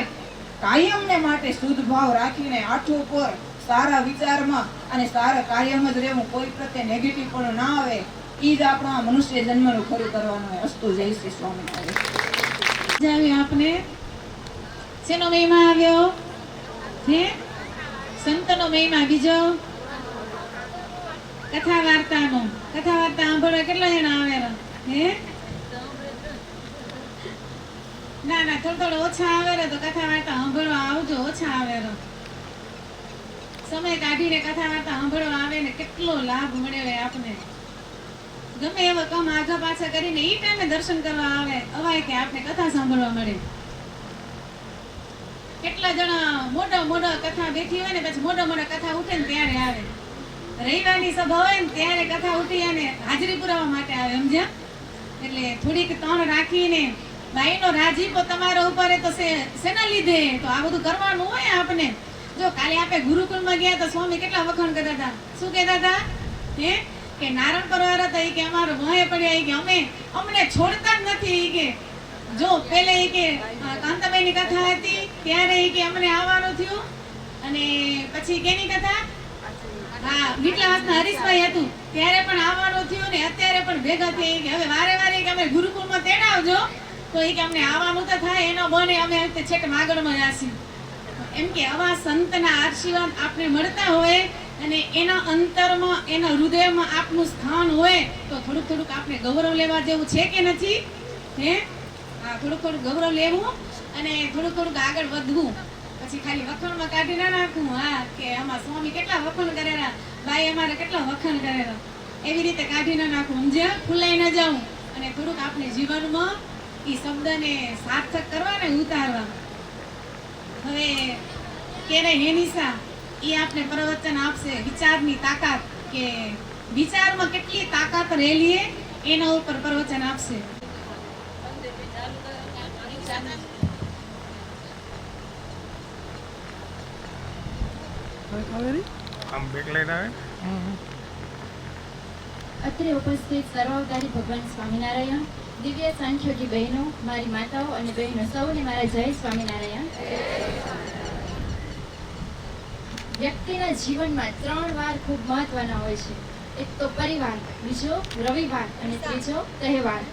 કાયમને માટે શુદ્ધ ભાવ રાખીને આઠો પર સારા વિચારમાં અને સારા કાર્યમાં જ રહેવું, કોઈ પ્રત્યે નેગેટિવ પણ ના આવે. એ જ આપણો આ મનુષ્ય જન્મનું ખરું કરવાનું હોય. અસ્તુ. જય શ્રી સ્વામિનારાયણ. આપને શેનો મહિમા આવ્યો હે? સંતનો મહિમા. બીજો કથા વાર્તાનો. કથા વાર્તા સાંભળવા કેટલા જણા આવેલા હે? ના થોડો ઓછા આવેલા, તો કથા વાર્તા સાંભળવા આવજો. ઓછા આવેલા સમય કાઢીને કથા વાર્તા સાંભળવા આવે ને કેટલો લાભ મળે આપને. ગમે એવો કામ આગા પાછા કરીને ઈ ટાઈમે દર્શન કરવા આવે, અવાય કે આપને કથા સાંભળવા મળે. કેટલા જણા મોટા કથા બેઠી હોય ને પછી મોટા કથા ઉઠે ને ત્યારે આવે. રવિવારની સભા હોય ને ત્યારે કથા ઉઠી અને હાજરી પુરાવા માટે આવે, સમજ્યા? એટલે થોડીક તણ રાખીને ભાઈનો રાજીપો તમારા ઉપર તો શેના લીધે, તો આ બધું કરવાનું હોય આપને. જો કાલે આપણે ગુરુકુળમાં ગયા તો સ્વામી કેટલા વખાણ કરતા હતા. શું કહેતા હતા હે? કે નારણ પરવાર હતા, કે અમારો ભય પડ્યા, કે અમને છોડતા જ નથી. કે જો પેલે કે કાંતાબાઈની કથા હતી ત્યારે કે અમને આવવાનું થયું, અને પછી કેની કથા, હા મીઠલાવાસના હરીશભાઈ હતું ત્યારે પણ આવવાનું થયું, ને અત્યારે પણ ભેગા થઈ કે હવે વારે કે અમે ગુરુકુળમાં તેડાવજો, તો એ કે અમને આવવાનું તો થાય, એનો બને અમે છેક માગણમાં જાશું. એમ કે આવા સંતના આશીર્વાદ આપને મળતા હોય અને એના અંતરમાં એના હૃદયમાં આપનું સ્થાન હોય તો થોડુંક આપણે ગૌરવ લેવા જેવું છે કે નથી હે? હા, થોડુંક ગૌરવ લેવું અને થોડુંક આગળ વધવું. પછી ખાલી વખાણમાં કાઢી ના નાખવું, હા કે આમાં સ્વામી કેટલા વખાણ કરેલા, ભાઈ અમારે કેટલા વખાણ કરેલા, એવી રીતે કાઢી ના નાખવું, સમજ્યા? ફૂલાઈ ના જાઉં અને થોડુંક આપણે જીવનમાં એ શબ્દને સાર્થક કરવા ને ઉતારવા. હવે કેરે હેનિસા એ આપણે પ્રવચન આપશે વિચારની તાકાત, કે વિચારમાં કેટલી તાકાત રહેલી એના ઉપર પ્રવચન આપશે. અત્રે ઉપસ્થિત સર્વાવતારી ભગવાન સ્વામિનારાયણ, દિવ્ય સાંખ્યોગી બહેનો, મારી માતાઓ અને બહેનો સૌને મારા જય સ્વામિનારાયણ. વ્યક્તિના જીવનમાં 3 વાર ખૂબ મહત્વના હોય છે. એક તો પરિવાર, બીજો રવિવાર અને ત્રીજો તહેવાર.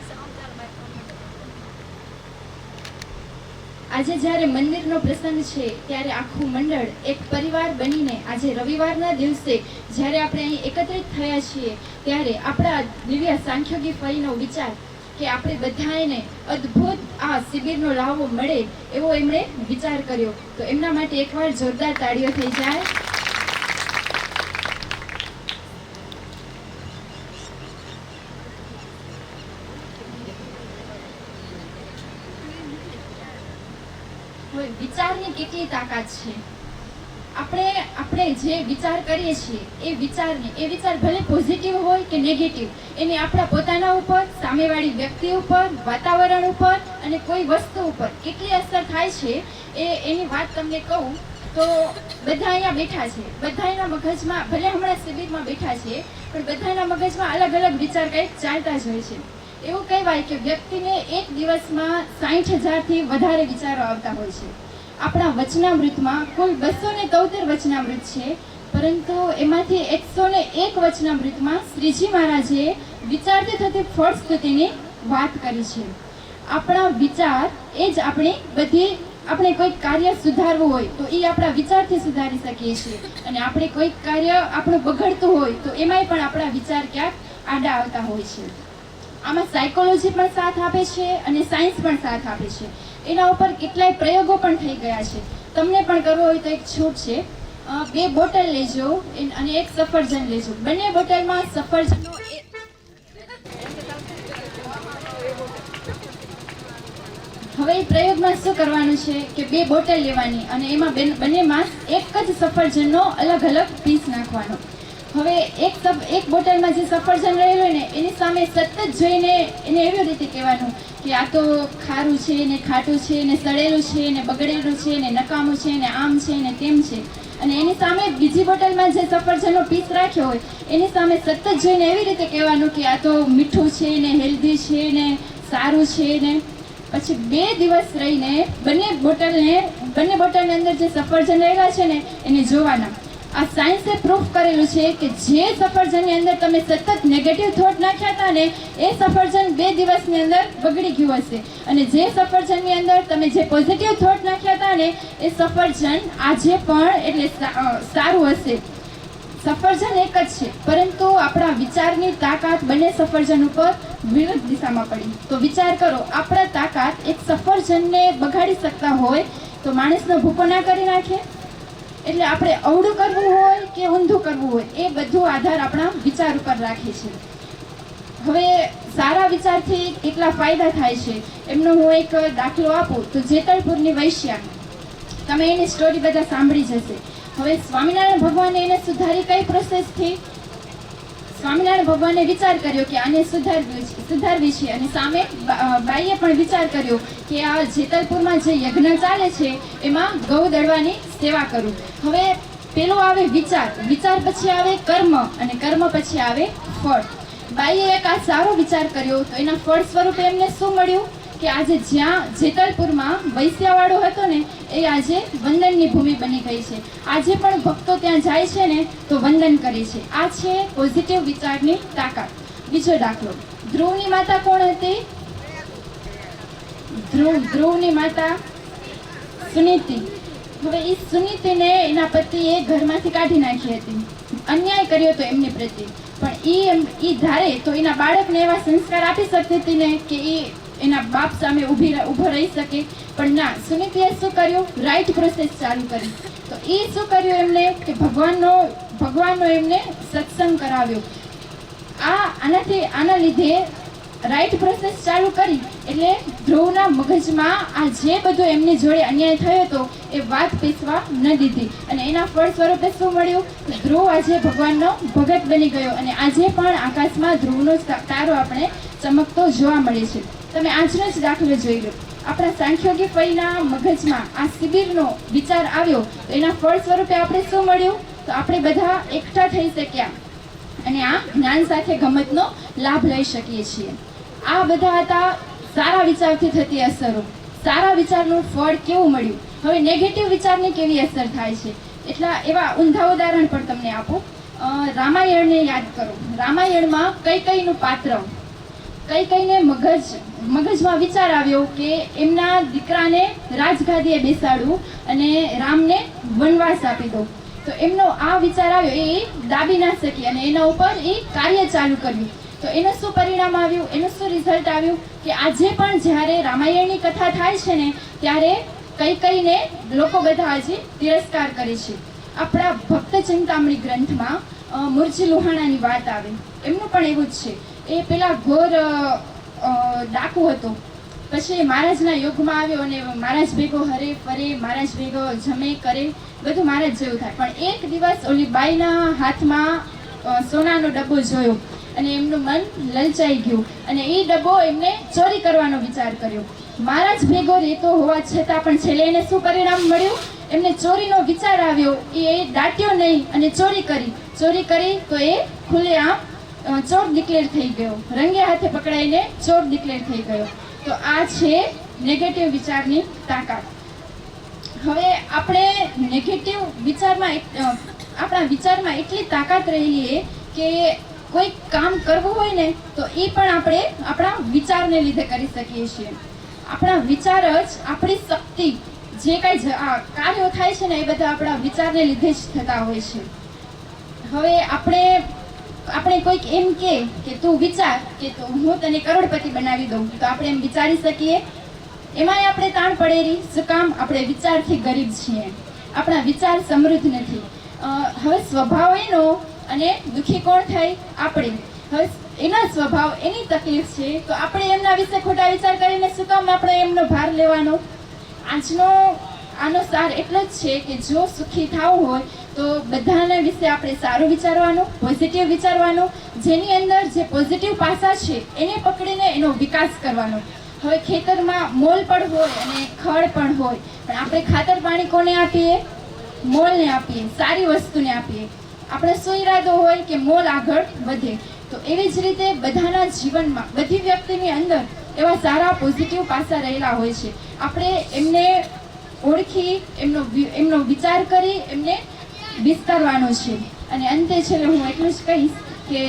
આજે જ્યારે મંદિરનો પ્રસંગ છે ત્યારે આખું મંડળ એક પરિવાર બનીને આજે રવિવારના દિવસે જ્યારે આપણે અહીં એકત્રિત થયા છીએ ત્યારે આપણા દિવ્ય સાંખ્યોગી ફળીનો વિચાર કે આપણે બધાને અદ્ભુત આ શિબિરનો લાવો મળે એવો એમણે વિચાર કર્યો. તો એમના માટે એકવાર જોરદાર તાળીઓ થઈ જાય. વિચારની કેટલી તાકાત છે. આપણે જે વિચાર કરીએ છીએ એ વિચાર ભલે પોઝિટિવ હોય કે નેગેટિવ, એની આપણા પોતાના ઉપર, સામેવાળી વ્યક્તિ ઉપર, વાતાવરણ ઉપર અને કોઈ વસ્તુ ઉપર કેટલી અસર થાય છે એની વાત તમને કહું તો બધા અહીંયા બેઠા છે, બધાના મગજમાં, ભલે હમણાં શિબિરમાં બેઠા છે પણ બધાના મગજમાં અલગ અલગ વિચાર કંઈક ચાલતા જ હોય છે. એવું કહેવાય કે વ્યક્તિને એક દિવસમાં 60,000થી વધારે વિચારો આવતા હોય છે. આપણા વચનામૃતમાં કુલ 273 વચનામૃત છે, પરંતુ એમાંથી 101 વચનામૃતમાં શ્રીજી મહારાજે વિચારથી થતી ફળ સ્તુતિની વાત કરી છે. આપણા વિચાર એ જ આપણે કોઈ કાર્ય સુધારવું હોય તો એ આપણા વિચારથી સુધારી શકીએ છીએ, અને આપણે કોઈ કાર્ય આપણું બગડતું હોય તો એમાંય પણ આપણા વિચાર ક્યાંક આડા આવતા હોય છે. આમાં સાયકોલોજી પણ સાથ આપે છે અને સાયન્સ પણ સાથ આપે છે. એના ઉપર કેટલાય પ્રયોગો પણ થઈ ગયા છે. તમને પણ કરવો હોય તો એક છૂટ છે, 2 બોટલ લેજો અને એક સફરજન લેજો. બંને બોટલમાં સફરજનનો હવે એ પ્રયોગમાં શું કરવાનું છે કે 2 બોટલ લેવાની અને એમાં બંનેમાં એક જ સફરજનનો અલગ અલગ પીસ નાખવાનો. હવે એક બોટલમાં જે સફરજન રહેલું હોય ને એની સામે સતત જોઈને એને એવી રીતે કહેવાનું કે આ તો ખારું છે ને ખાટું છે ને સડેલું છે ને બગડેલું છે ને નકામું છે ને આમ છે ને તેમ છે. અને એની સામે બીજી બોટલમાં જે સફરજનનો પીસ રાખ્યો હોય એની સામે સતત જોઈને એવી રીતે કહેવાનું કે આ તો મીઠું છે ને હેલ્ધી છે ને સારું છે ને. પછી 2 દિવસ રહીને બંને બોટલની અંદર જે સફરજન રહેલા છે ને એને જોવાના. આ સાયન્સે પ્રૂફ કરેલું છે કે જે સફરજનની અંદર તમે સતત નેગેટિવ થોટ નાખ્યા હતા ને એ સફરજન 2 દિવસની અંદર બગડી ગયું હશે, અને જે સફરજનની અંદર તમે જે પોઝિટિવ થોટ નાખ્યા હતા ને એ સફરજન આજે પણ એટલે સારું હશે. સફરજન એક જ છે, પરંતુ આપણા વિચારની તાકાત બંને સફરજન ઉપર વિરુદ્ધ દિશામાં પડી. તો વિચાર કરો, આપણા તાકાત એક સફરજનને બગાડી શકતા હોય તો માણસનો ભૂકો ના કરી નાખે. એટલે આપણે અવળું કરવું હોય કે ઊંધું કરવું હોય એ બધું આધાર આપણા વિચાર ઉપર રાખે છે. હવે સારા વિચારથી કેટલા ફાયદા થાય છે એમનો હું એક દાખલો આપું તો જેતલપુરની વૈશ્યા, તમે એની સ્ટોરી બધા સાંભળી જશે. હવે સ્વામિનારાયણ ભગવાને એને સુધારી કઈ પ્રોસેસથી? સ્વામિનારાયણ ભગવાને વિચાર કર્યો કે આને સુધારવી છે, અને સામે બાઈએ પણ વિચાર કર્યો કે આ જેતલપુરમાં જે યજ્ઞ ચાલે છે એમાં ગૌ દળવાની સેવા કરું. હવે પેલો આવે વિચાર પછી આવે કર્મ, અને કર્મ પછી આવે ફળ. બાઈએ એક આ સારો વિચાર કર્યો તો એના ફળ સ્વરૂપે એમને શું મળ્યું કે આજે જ્યાં જેતલપુરમાં વૈશ્યાવાડો હતો ને એ આજે વંદનની ભૂમિ બની ગઈ છે. આજે પણ ભક્તો ત્યાં જાય છે ને તો વંદન કરે છે. આ છે પોઝિટિવ વિચારની તાકાત. બીજો દાખલો, ધ્રુવની માતા કોણ હતી? ધ્રુવની માતા સુનીતિ. હવે એ સુનીતિને એના પતિએ ઘરમાંથી કાઢી નાખી હતી, અન્યાય કર્યો તો એમની પ્રત્યે. પણ એ ધારે તો એના બાળકને એવા સંસ્કાર આપી શકતી હતી ને કે એ એના બાપ સામે ઊભો રહી શકે, પણ ના, સુનીતિએ શું કર્યું? રાઈટ પ્રોસેસ ચાલુ કરી. તો એ શું કર્યું એમને કે ભગવાનનો એમને સત્સંગ કરાવ્યો. આના લીધે રાઈટ પ્રોસેસ ચાલુ કરી એટલે ધ્રુવના મગજમાં આ જે બધું એમની જોડે અન્યાય થયો હતો એ વાત પેસવા ન દીધી, અને એના ફળ સ્વરૂપે શું મળ્યું? ધ્રુવ આજે ભગવાનનો ભગત બની ગયો, અને આજે પણ આકાશમાં ધ્રુવનો તારો આપણે ચમકતો જોવા મળે છે. તમે આજનો જ દાખલો જોઈ લો. આપણા સાંખ્યોગી ફઈના મગજમાં આ શિબિરનો વિચાર આવ્યો તો એના ફળ સ્વરૂપે આપણે શું મળ્યું? તો આપણે બધા એકઠા થઈ શક્યા અને આ જ્ઞાન સાથે ગમતનો લાભ લઈ શકીએ છીએ. આ બધા હતા સારા વિચારથી થતી અસરો. સારા વિચારનું ફળ કેવું મળ્યું? હવે નેગેટિવ વિચારની કેવી અસર થાય છે એટલા એવા ઊંધા ઉદાહરણ પણ તમને આપું. રામાયણને યાદ કરો. રામાયણમાં કૈકેયીનું પાત્ર, કૈકેયીને મગજમાં વિચાર આવ્યો કે એમના દીકરાને રાજગાદીએ બેસાડવું અને રામને વનવાસ આપી દો. તો એમનો આ વિચાર આવ્યો, એ દાબી ના શકી અને એના ઉપર એ કાર્ય ચાલુ કર્યું. તો એનું શું પરિણામ આવ્યું? એનું શું રિઝલ્ટ આવ્યું કે આજે પણ જ્યારે રામાયણની કથા થાય છે ને ત્યારે કૈકેયીને લોકો બધા હજી તિરસ્કાર કરે છે. આપણા ભક્ત ચિંતામણી ગ્રંથમાં મુરજી લોહાણાની વાત આવે. એમનું પણ એવું જ છે. એ પેલા ઘોર ડાકુ હતો પછી મહારાજના યુગમાં આવ્યો અને મહારાજ ભેગો હરે ફરે, મહારાજ ભેગો જમે કરે, બધું મહારાજ જેવું થાય. પણ એક દિવસ ઓલી બાઈના હાથમાં સોનાનો ડબ્બો જોયો અને એમનું મન લલચાઈ ગયું અને એ ડબ્બો એમને ચોરી કરવાનો વિચાર કર્યો. મહારાજ ભેગો રહેતો હોવા છતાં પણ છેલ્લે એને શું પરિણામ મળ્યું? એમને ચોરીનો વિચાર આવ્યો. એ દાટ્યો નહીં અને ચોરી કરી તો એ ખુલ્લેઆમ ચોર ડિક્લેર થઈ ગયો, રંગે હાથે પકડાઈને ચોર ડિક્લેર થઈ ગયો. તો આ છે નેગેટિવ વિચારની તાકાત. હવે આપણે નેગેટિવ વિચારમાં આપણા વિચારમાં એટલી તાકાત રહેલી છે કે કોઈ કામ કરવું હોય ને તો એ પણ આપણે આપણા વિચારને લીધે કરી શકીએ છીએ. આપણા વિચાર જ આપણી શક્તિ, જે કાંઈ કાર્યો થાય છે ને એ બધા આપણા વિચારને લીધે જ થતા હોય છે. હવે આપણે કોઈક એમ કે તું વિચાર કે તો હું તને કરોડપતિ બનાવી દઉં, તો આપણે એમ વિચારી શકીએ? એમાંય આપણે તાણ પડેલી. શું કામ? આપણે વિચારથી ગરીબ છીએ, આપણા વિચાર સમૃદ્ધ નથી. હવે સ્વભાવ એનો અને દુઃખી કોણ થાય? આપણે. હવે એના સ્વભાવ, એની તકલીફ છે, તો આપણે એમના વિશે ખોટા વિચાર કરીને શું કામ આપણે એમનો ભાર લેવાનો? આનો સાર એટલો જ છે કે જો સુખી થવું હોય તો બધાના વિશે આપણે સારું વિચારવાનું, પોઝિટિવ વિચારવાનું, જેની અંદર જે પોઝિટિવ પાસા છે એને પકડીને એનો વિકાસ કરવાનો. હવે ખેતરમાં મોલ પણ હોય અને ખડ પણ હોય, પણ આપણે ખાતર પાણી કોને આપીએ? મોલને આપીએ, સારી વસ્તુને આપીએ. આપણે શું ઈરાદો હોય કે મોલ આગળ વધે. તો એવી જ રીતે બધાના જીવનમાં, બધી વ્યક્તિની અંદર એવા સારા પોઝિટિવ પાસા રહેલા હોય છે. આપણે એમને ઓળખી, એમનો વિચાર કરી એમને વિસ્તારવાનો છે. અને અંતે છેલ્લે હું એટલું જ કહીશ કે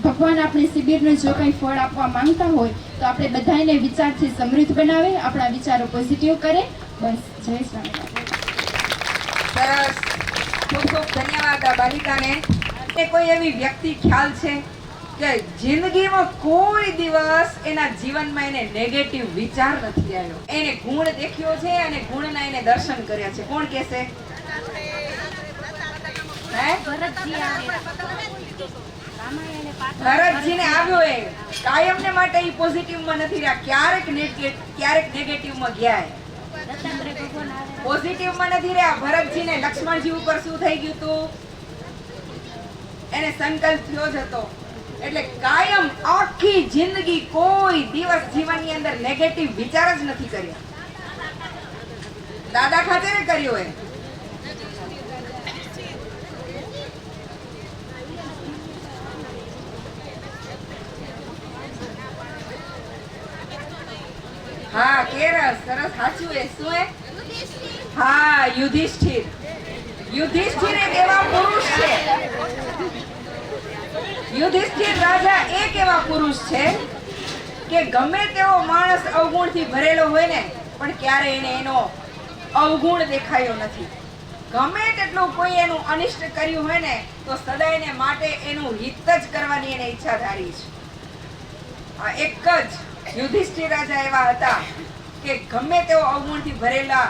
ભગવાન આપણી શિબિરનું જો કંઈ ફળ આપવા માંગતા હોય તો આપણે બધાને વિચારથી સમૃદ્ધ બનાવે, આપણા વિચારો પોઝિટિવ કરે. બસ. જય સ્વામિનારાયણ. સરસ, ખૂબ ખૂબ ધન્યવાદ આ બાલિકાને. કે કોઈ એવી વ્યક્તિ ખ્યાલ છે કે જિંદગીમાં કોઈ દિવસ એના જીવનમાં એને નેગેટિવ વિચાર નથી આવ્યો? એને ગુણ દેખ્યો છે અને ગુણના એને દર્શન કર્યા છે. કોણ કહેશે? ભરતજીને આવ્યો એ કાયમને માટે એ પોઝિટિવમાં નથી રહ્યા, ક્યારેક નેગેટિવમાં ગયા. પોઝિટિવમાં નથી રહ્યા. ભરતજીને લક્ષ્મણજી ઉપર શું થઈ ગયું હતું? એને સંકલ્પ થયો જ હતો. એટલે કાયમ આખી જિંદગી કોઈ દિવસ જીવનની અંદર નેગેટિવ વિચાર જ નથી કર્યા. દાદા ખાતરે કર્યો એ. હા, કેરસ સરસ, સાચું. એ શું એ? હા, યુધિષ્ઠિર. યુધિષ્ઠિર એક એવા પુરુષ છે. યુધિષ્ઠિર રાજા એક એવા પુરુષ છે કે ગમે તેવો માણસ અવગુણથી ભરેલો હોય ને પણ ક્યારે એને એનો અવગુણ દેખાયો નથી. ગમે તેટલું કોઈ એનું અનિષ્ટ કર્યું હોય ને તો સદાયને માટે એનું હિત જ કરવાની એને ઈચ્છા ધારી છે. આ એક જ યુધિષ્ઠિર રાજા એવા હતા કે ગમે તેવો અવગુણથી ભરેલા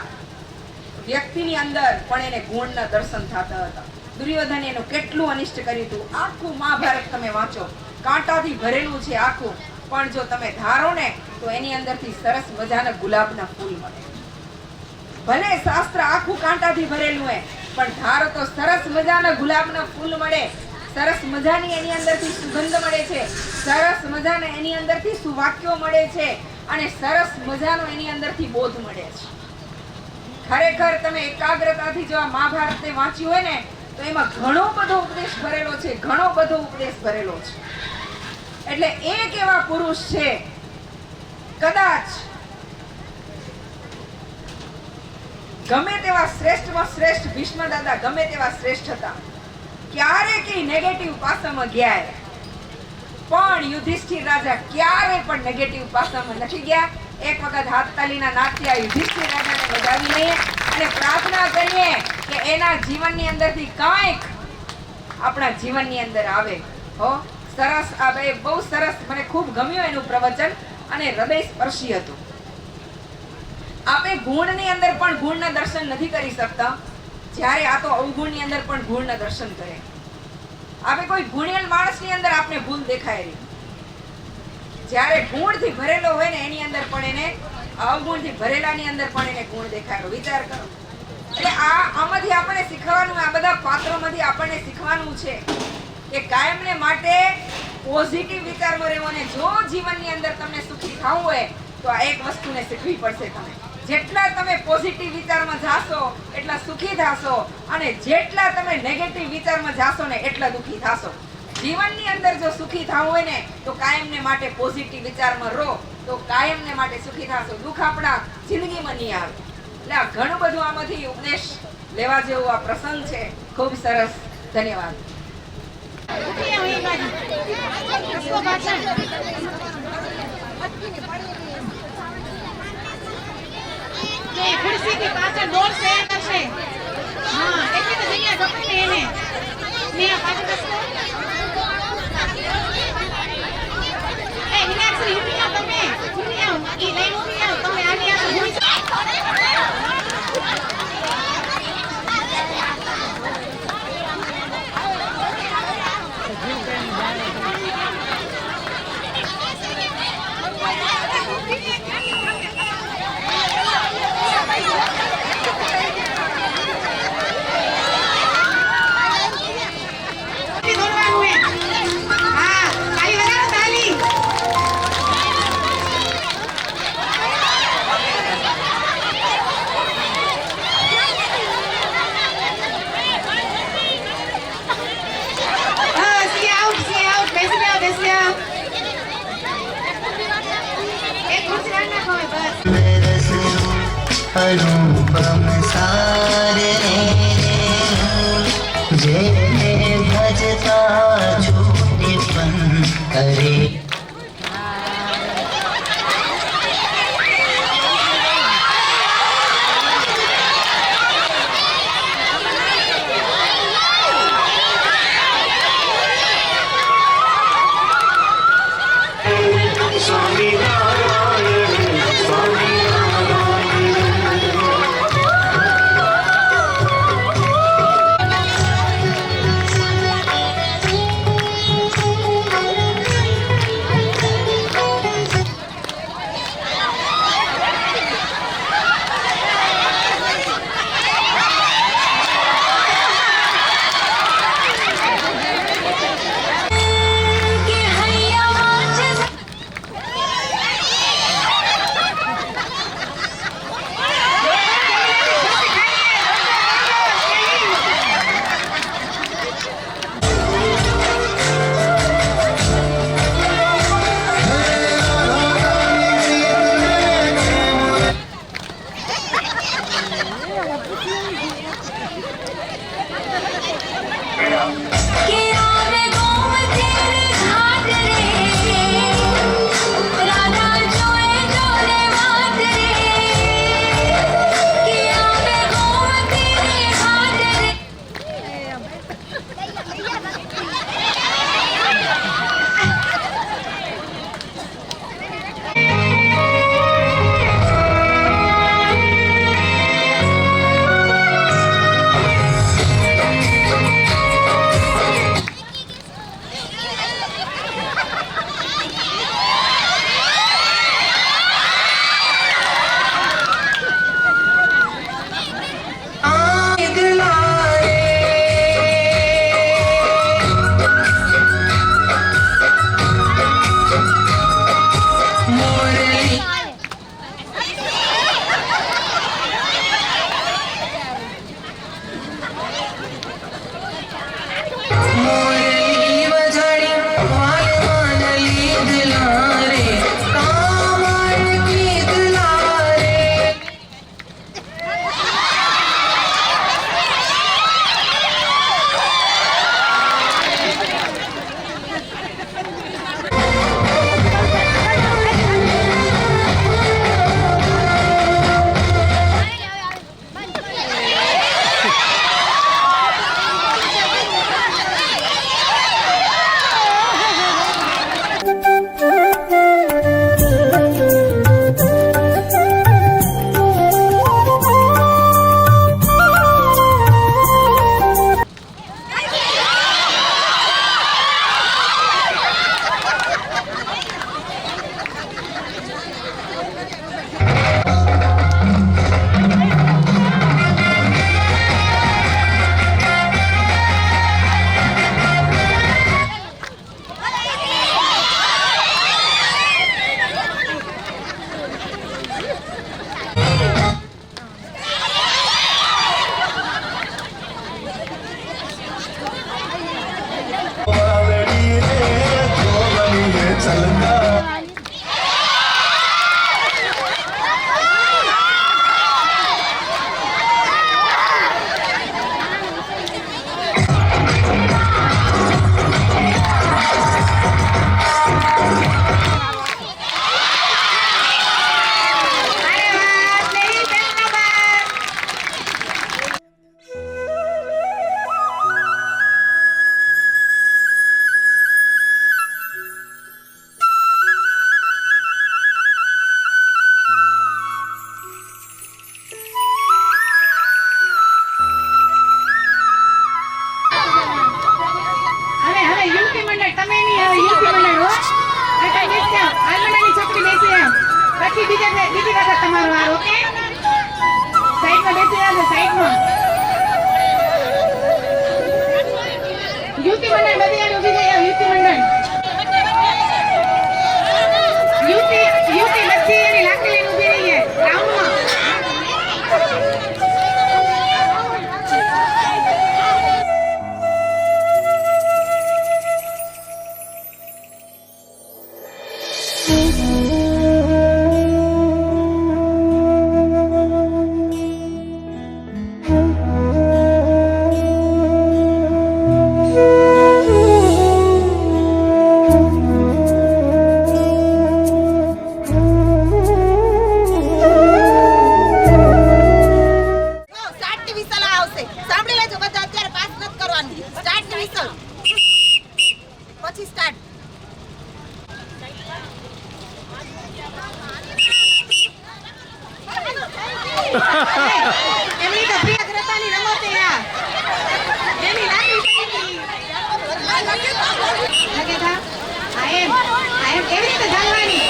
વ્યક્તિની અંદર પણ એને ગુણના દર્શન થતા હતા. દુર્યોધન એનું કેટલું અનિષ્ટ કર્યું હતું. આખું મહાભારત તમે વાંચો, કાંટાથી ભરેલું છે આખું. પણ જો તમે ધારો ને તો એની અંદરથી સરસ મજાના ગુલાબના ફૂલ મળે. ભલે શાસ્ત્ર આખું કાંટાથી ભરેલું હોય પણ ધારો તો સરસ મજાના ગુલાબના ફૂલ મળે. સરસ મજાની એની અંદરથી સુગંધ મળે છે, સરસ મજાના એની અંદરથી સુવાક્યો મળે છે અને સરસ મજાનો એની અંદરથી બોધ મળે છે. ખરેખર તમે એકાગ્રતાથી જો આ મહાભારતને વાંચ્યું હોય ને તો એમાં ઘણો બધો ઉપદેશ ભરેલો છે, ઘણો બધો ઉપદેશ ભરેલો છે. એટલે એક એવા પુરુષ છે, કદાચ ગમે તેવા શ્રેષ્ઠમાં શ્રેષ્ઠ ભીષ્મ દાદા ગમે તેવા શ્રેષ્ઠ હતા, ક્યારે કે નેગેટિવ પાસામાં ગયા, પણ યુધિષ્ઠિર રાજા ક્યારે પણ નેગેટિવ પાસામાં નથી ગયા. એક વખત હાથ તાલીના નાટ્યા યુધિષ્ઠિર રાજાને બજાવી લઈએ અને પ્રાર્થના કરીએ કે એના જીવનની અંદરથી કાંઈક આપણા જીવનની અંદર આવે. હો સરસ, આ બે બહુ સરસ, મને ખૂબ ગમ્યું એનું પ્રવચન અને હૃદય સ્પર્શી હતું. આપણે ગુણની અંદર પણ ગુણના દર્શન નથી કરી શકતા, જ્યારે આ તો અવગુણની અંદર પણ ગુણના દર્શન કરે. આપણે કોઈ ગુણિયલ માણસની અંદર આપણે ભૂલ દેખાય રહી. જ્યારે ગુણથી ભરેલો હોય ને એની અંદર પણ એને અવગુણથી ભરેલાની અંદર પણ એને ગુણ દેખાડો. વિચાર કરો. એટલે આમાંથી આપણને શીખવાનું, આ બધા પાત્રોમાંથી આપણને શીખવાનું છે કે કાયમને માટે પોઝિટિવ વિચારમાં રહેવો. અને જો જીવનની અંદર તમને સુખી થવું હોય તો આ એક વસ્તુને શીખવી પડશે. તમે જેટલા તમે પોઝિટિવ વિચારમાં જાશો એટલા સુખી થશો, અને જેટલા તમે નેગેટિવ વિચારમાં જાશો ને એટલા દુઃખી થશો. જીવનની અંદર જો સુખી થવું હોય ને તો કાયમને માટે પોઝિટિવ વિચારમાં રહો, તો કાયમને માટે સુખી થશો. દુઃખ આપણા જિંદગીમાં નહીં આવે. એટલે આ ઘણું બધું આમાંથી ઉપદેશ લેવા જેવું આ પ્રસંગ છે. ખૂબ સરસ. ધન્યવાદ. ખુરશીથી પાછળ દોડશે કરશે. હા, એટલે તો જગ્યા ગમે ને એને. ને આ પાછળ દોડશે. એ મીનાક્ષી ઉઠી આવ તમે. ઉઠી આવ. ઈ લઈને ઉઠી આવ. તમે આની આગળ ભૂલી જાઓ. रूपम सारे जे भजता छूटेपन करे. તમારો વાર. ઓકે, સાઈડમાં બેસી રહેજો, સાઈડમાં. યુવતી મંડળ બધી આવી ઊભી થઈ જાઓ. યુવતી બધી એની લાકડી લઈને ઊભી રહી છે રાઉન્ડમાં. સ્ટાર્ટની વિસલ આવશે. સાંભળી લેજો બધા, અત્યારે પાસ નથી કરવાનું. સ્ટાર્ટની વિસલ પછી સ્ટાર્ટ. એમની તો પ્રિય ગ્રતાની રમત છે યાર. એની લાકડી પડી લાગે થા. આ એમ એવી રીતે ચાલવાની.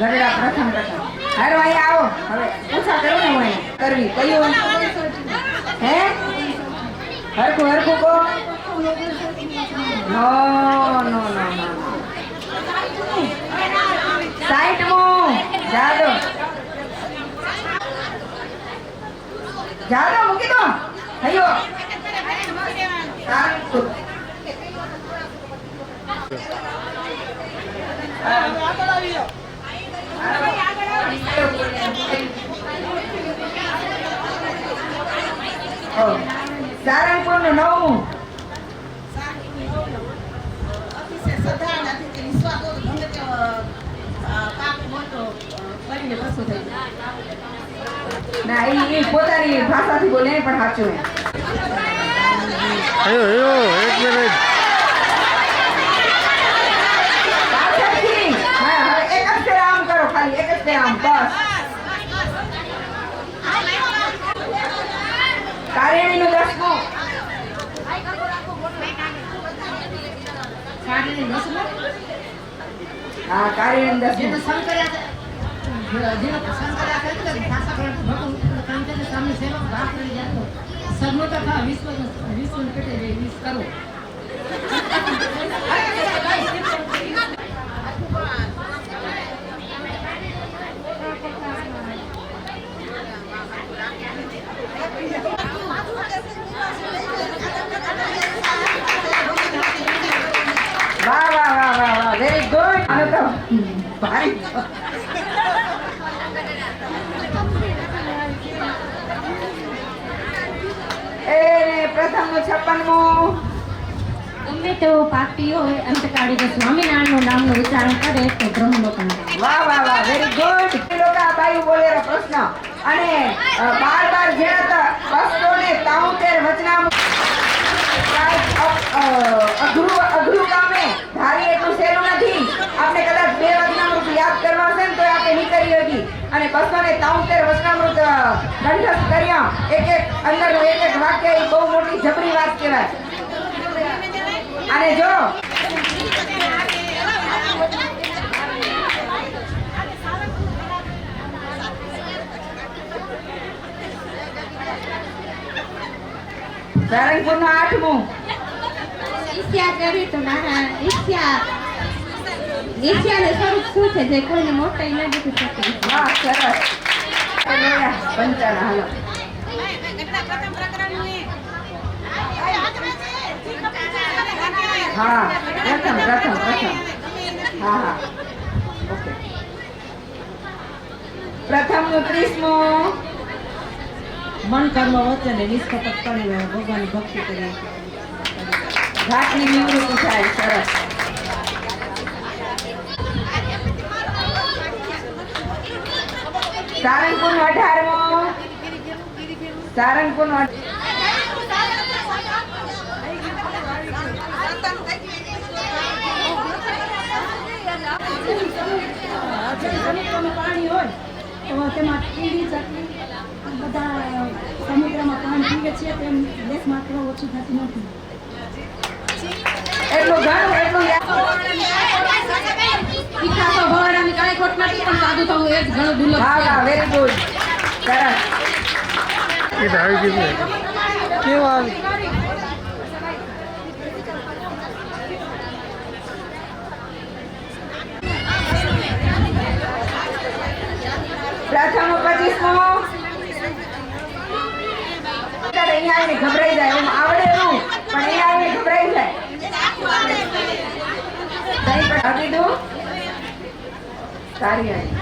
ગરડા પ્રથમ હારો અહીંયા આવો. હવે પૂછા કરું ને હું કરવી કયું હે હરખું કો નો નો નો સાઈડ મો જાદો મૂકી દો. હયો સારંગપુર નું નવું ના એ પોતાની ભાષાથી બોલે પણ સાચું એક મિનિટ પાછળથી હા હવે એક જ ફેર આમ કરો, ખાલી એક જ ફેર આમ બસ હા કાર્યાણી 10મું. વાહ વાહ વાહ વાહ વાહ વેરી ગુડ. આનો તો ભારી. એ પ્રથમનું 56મું. ગમે તેવો પાપી હોય અંતકાળી સ્વામિનારાયણનું નામનું ઉચ્ચારણ કરે તો બ્રહ્મલોકન. વાહ વાહ વાહ વેરી ગુડ. લોકો આ બાયું બોલેલો પ્રશ્ન અને બાર બાર જેના વસ્તુને 73 વચનામૃત અઘરું કામે ધારી એટલું સહેલું નથી. આપણે કદાચ 2 વચનામૃત યાદ કરવા હશે ને તો આપણે નીકળી હતી અને 273 વચનામૃત કંઠસ્થ કર્યા. એક અંદરનું એક વાક્ય એ બહુ મોટી જબરી વાત કહેવાય. અને જો સારંગપુરનું 8મું. ઈચ્છા કરી તો મારા ઈચ્છાનું સ્વરૂપ શું છે જે કોઈને મોટાઈ ન દીધી શકે. વાહ સરસ. પંચાણા હાલો. હા પ્રથમ. હા હા ઓકે. પ્રથમનું 30મું. મન કર્મ વચન નિષ્કપટપણે ભગવાનની ભક્તિ કરી ઘાટની નિવૃત્તિ થાય. સરસ. સારંગપુરનું 18મું. સારંગપુરનું પાણી હોય તો તેમાં કીડી ચકલી બધા સમુદ્રમાં પાણી પીવે છે તેમ દેશ માત્ર ઓછું થતું નથી. એટલું ઘણું એટલું ઈચ્છા તો ભગવાનની કાંઈ ખોટ નથી પણ સાધુ થવું એ જ ઘણું દુર્લભ હા છે. હા વેરી ગુડ. સરસ. પ્રથમ 25મું. અહીંયા આવીને ગભરાઈ જાય એમ આવડે એવું પણ અહીંયા આવીને ગભરાઈ જાય. કઈ પણ કીધું સારી આવી.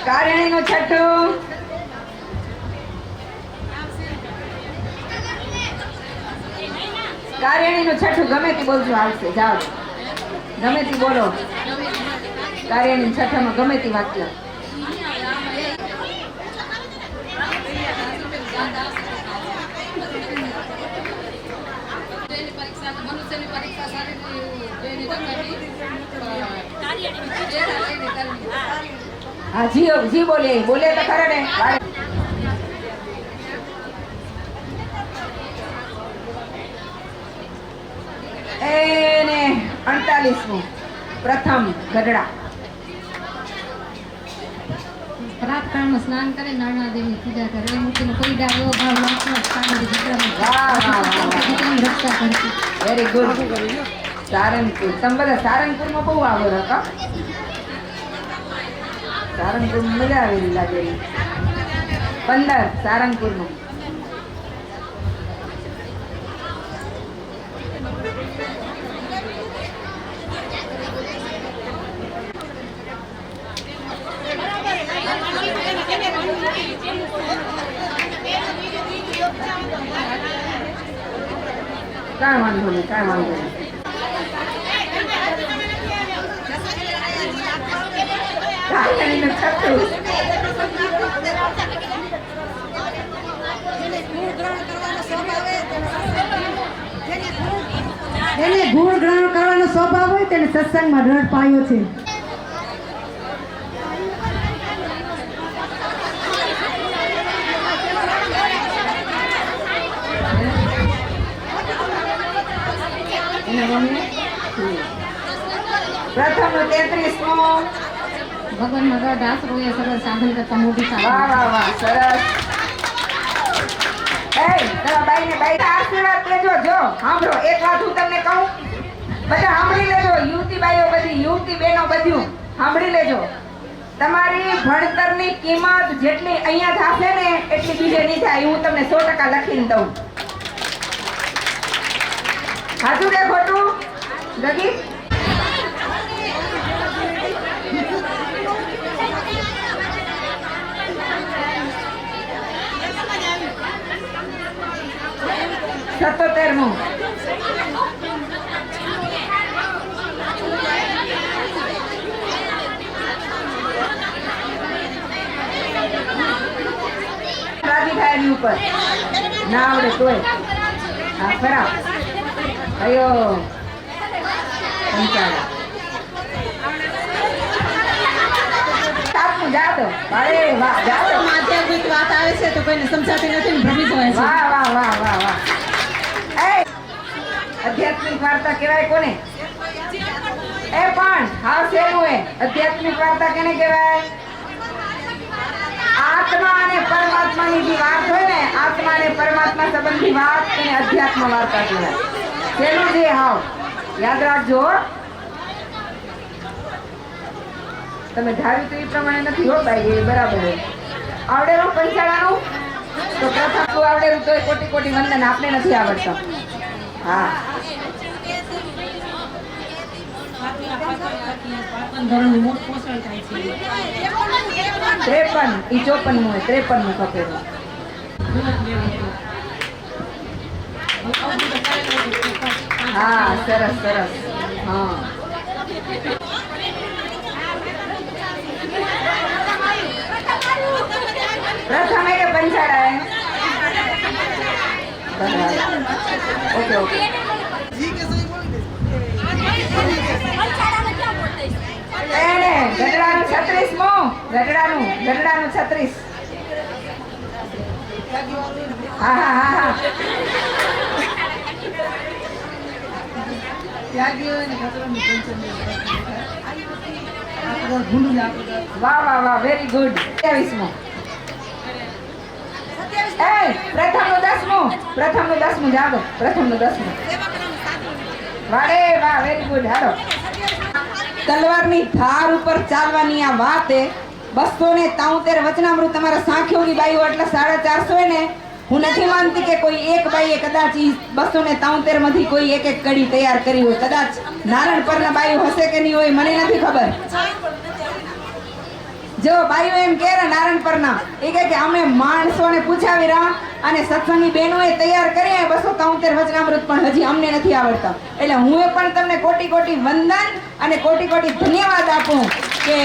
કારણીનું 6ઠું. કારણીનું 6ઠું ગમે તે બોલજો આવશે. જાઓ ગમે તે બોલો. કાર્યની 6ઠામાં ગમે તે વાક્ય. હા જી બોલે તો ખરા ને. એને 48મું. પ્રથમ ગઢડા. પ્રાતકાળમાં સ્નાન કરે નાના દેવની પૂજા કરે એ મૂકીને કોઈ દાવ એવો ભાવ રાખવો વાહ વાહ વાહ રક્ષા કરતી. Very good. સારંગપુર. તમે બધા સારંગપુરમાં બહુ આવો હતા. સારંગપુર મજા આવેલી લાગેલી. 15 સારંગપુરનું. કાંઈ વાંધો નહીં. કારણીનું 6ઠું. એને ગુણ ગ્રહણ કરવાનો સ્વભાવ હોય તેને સત્સંગમાં દ્રઢ પાયો છે. પ્રથમનું 33મું. ભગવાનનો રડ આશરો એ સરસ સાંભળ કરતા મોટી વાહ વાહ વાહ સરસ. તમારા બાઈને આશીર્વાદ દેજો. જો સાંભળો, એક વાત હું તમને કહું, બધા સાંભળી લેજો. યુવતી બાઈઓ બધી, યુવતી બહેનો બધું સાંભળી લેજો. તમારી ભણતરની કિંમત જેટલી અહીંયા થશે ને એટલી બીજે નહીં થાય. હું તમને 100% લખીને દઉં. સાચું કે ખોટું જગી? સત્તોતેરમું. રાજી થાય એની ઉપર ના આવડે તોય. હા ખરા. અયો પંચાળા. સાતમું જાતો. અરે વાહ, જાતો. આધ્યાત્મિક વાત આવે છે તો કોઈને સમજાતી નથી ને ભ્રમિત હોય છે. વાહ વાહ વાહ વાહ વાહ. એ આધ્યાત્મિક વાર્તા કહેવાય કોને? એ પણ હાવ સહેલું હે. આધ્યાત્મિક વાર્તા કેને કહેવાય? આત્મા અને પરમાત્માની જે વાત હોય ને, આત્મા અને પરમાત્મા સંબંધી વાત, એને અધ્યાત્મ વાર્તા કહેવાય. સહેલું છે હાવ, યાદ રાખજો. તમે ધાર્યું તો એ પ્રમાણે નથી હો ભાઈ, એ બરાબર છે. આવડેલું પંચાળાનું તો પ્રથમ તું આવડેલું તોય કોટી કોટી વંદન. આપણે નથી આવડતા. હા 53 ઈ 54 હોય. 53 કપેલું. હા સરસ સરસ. હા પ્રથમ એ કે પંચાળા હે? Okay okay. એને ગઢડાનું 36મું. ગઢડાનું 36. હા હા હા હા. વાહ વાહ વાહ, વેરી ગુડ. 23મું. પ્રથમનું 10મું જાગો. પ્રથમનું 10મું. વાડે વાહ, વેરી ગુડ. હાલો. તલવારની ધાર ઉપર ચાલવાની આ વાત એ 273 વચનામૃત તમારા સાંખ્યોગી બાઈઓ એટલે 450 હોય ને. હું નથી માનતી કે કોઈ એક બાઈએ કદાચ 273 માંથી કોઈ એક એક કડી તૈયાર કરી હોય. કદાચ નારણ પરના બાઈઓ હશે કે નહીં હોય મને નથી ખબર. જો બાઈઓ એમ કહે નારણ પરના, એ કહે કે અમે માણસોને પૂછાવી રહ્યા અને સત્સંગી બહેનોએ તૈયાર કરીએ 273 વચનામૃત, પણ હજી અમને નથી આવડતા. એટલે હું પણ તમને કોટી કોટી વંદન અને કોટી કોટી ધન્યવાદ આપું કે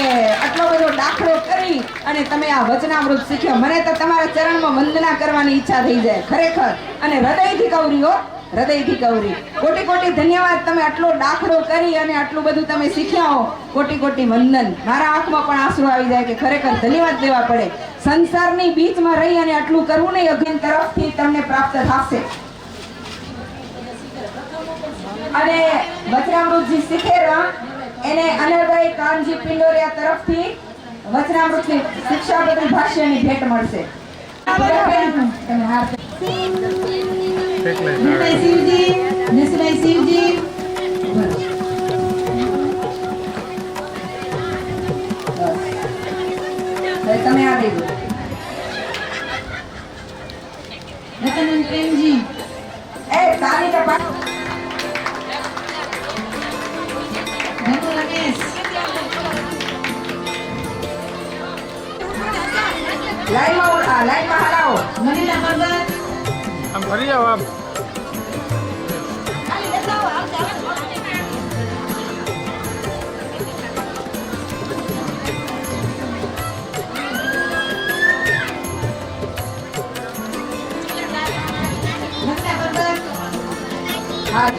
આટલો બધો દાખલો કરી અને તમે આ વચનામૃત શીખ્યો. મને તો તમારા ચરણમાં વંદના કરવાની ઈચ્છા થઈ જાય ખરેખર. અને હૃદયથી કવરી હો, હૃદયથી કવરી. કોટી કોટી ધન્યવાદ. તમે આટલો દાખલો કરી અને આટલું બધું તમે શીખ્યા હો. કોટી કોટી વંદન. મારા આંખમાં પણ આંસુ આવી જાય કે ખરેખર ધન્યવાદ દેવા પડે. સંસારની બીચમાં રહી અને આટલું કરવું નહીં, અજ્ઞાન તરફથી તમને પ્રાપ્ત થશે. અને વચનામૃતજી શીખેરા એને અનલભાઈ કાનજી પિંડોરિયા તરફથી વચનામૃતની શિક્ષાપત્ર ભાષ્યની ભેટ મળશે. તમે હાર શિવજી, નસભાઈ શિવજી. તમે આ દેજો. રતન પ્રેમજી. એ તારી તો ધનુ લગેશ. લાઈનમાં હલાવો. મનીલા ભગત. આમ ફરી જાઓ આમ. હા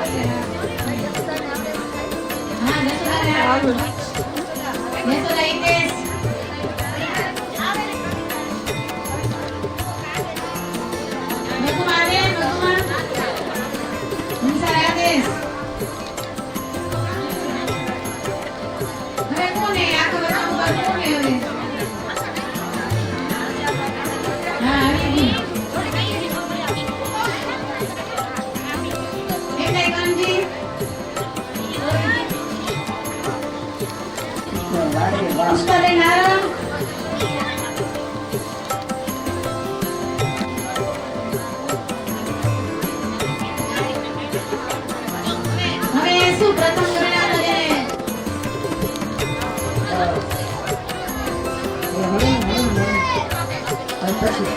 પછી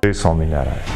જય સ્વામિનારાયણ.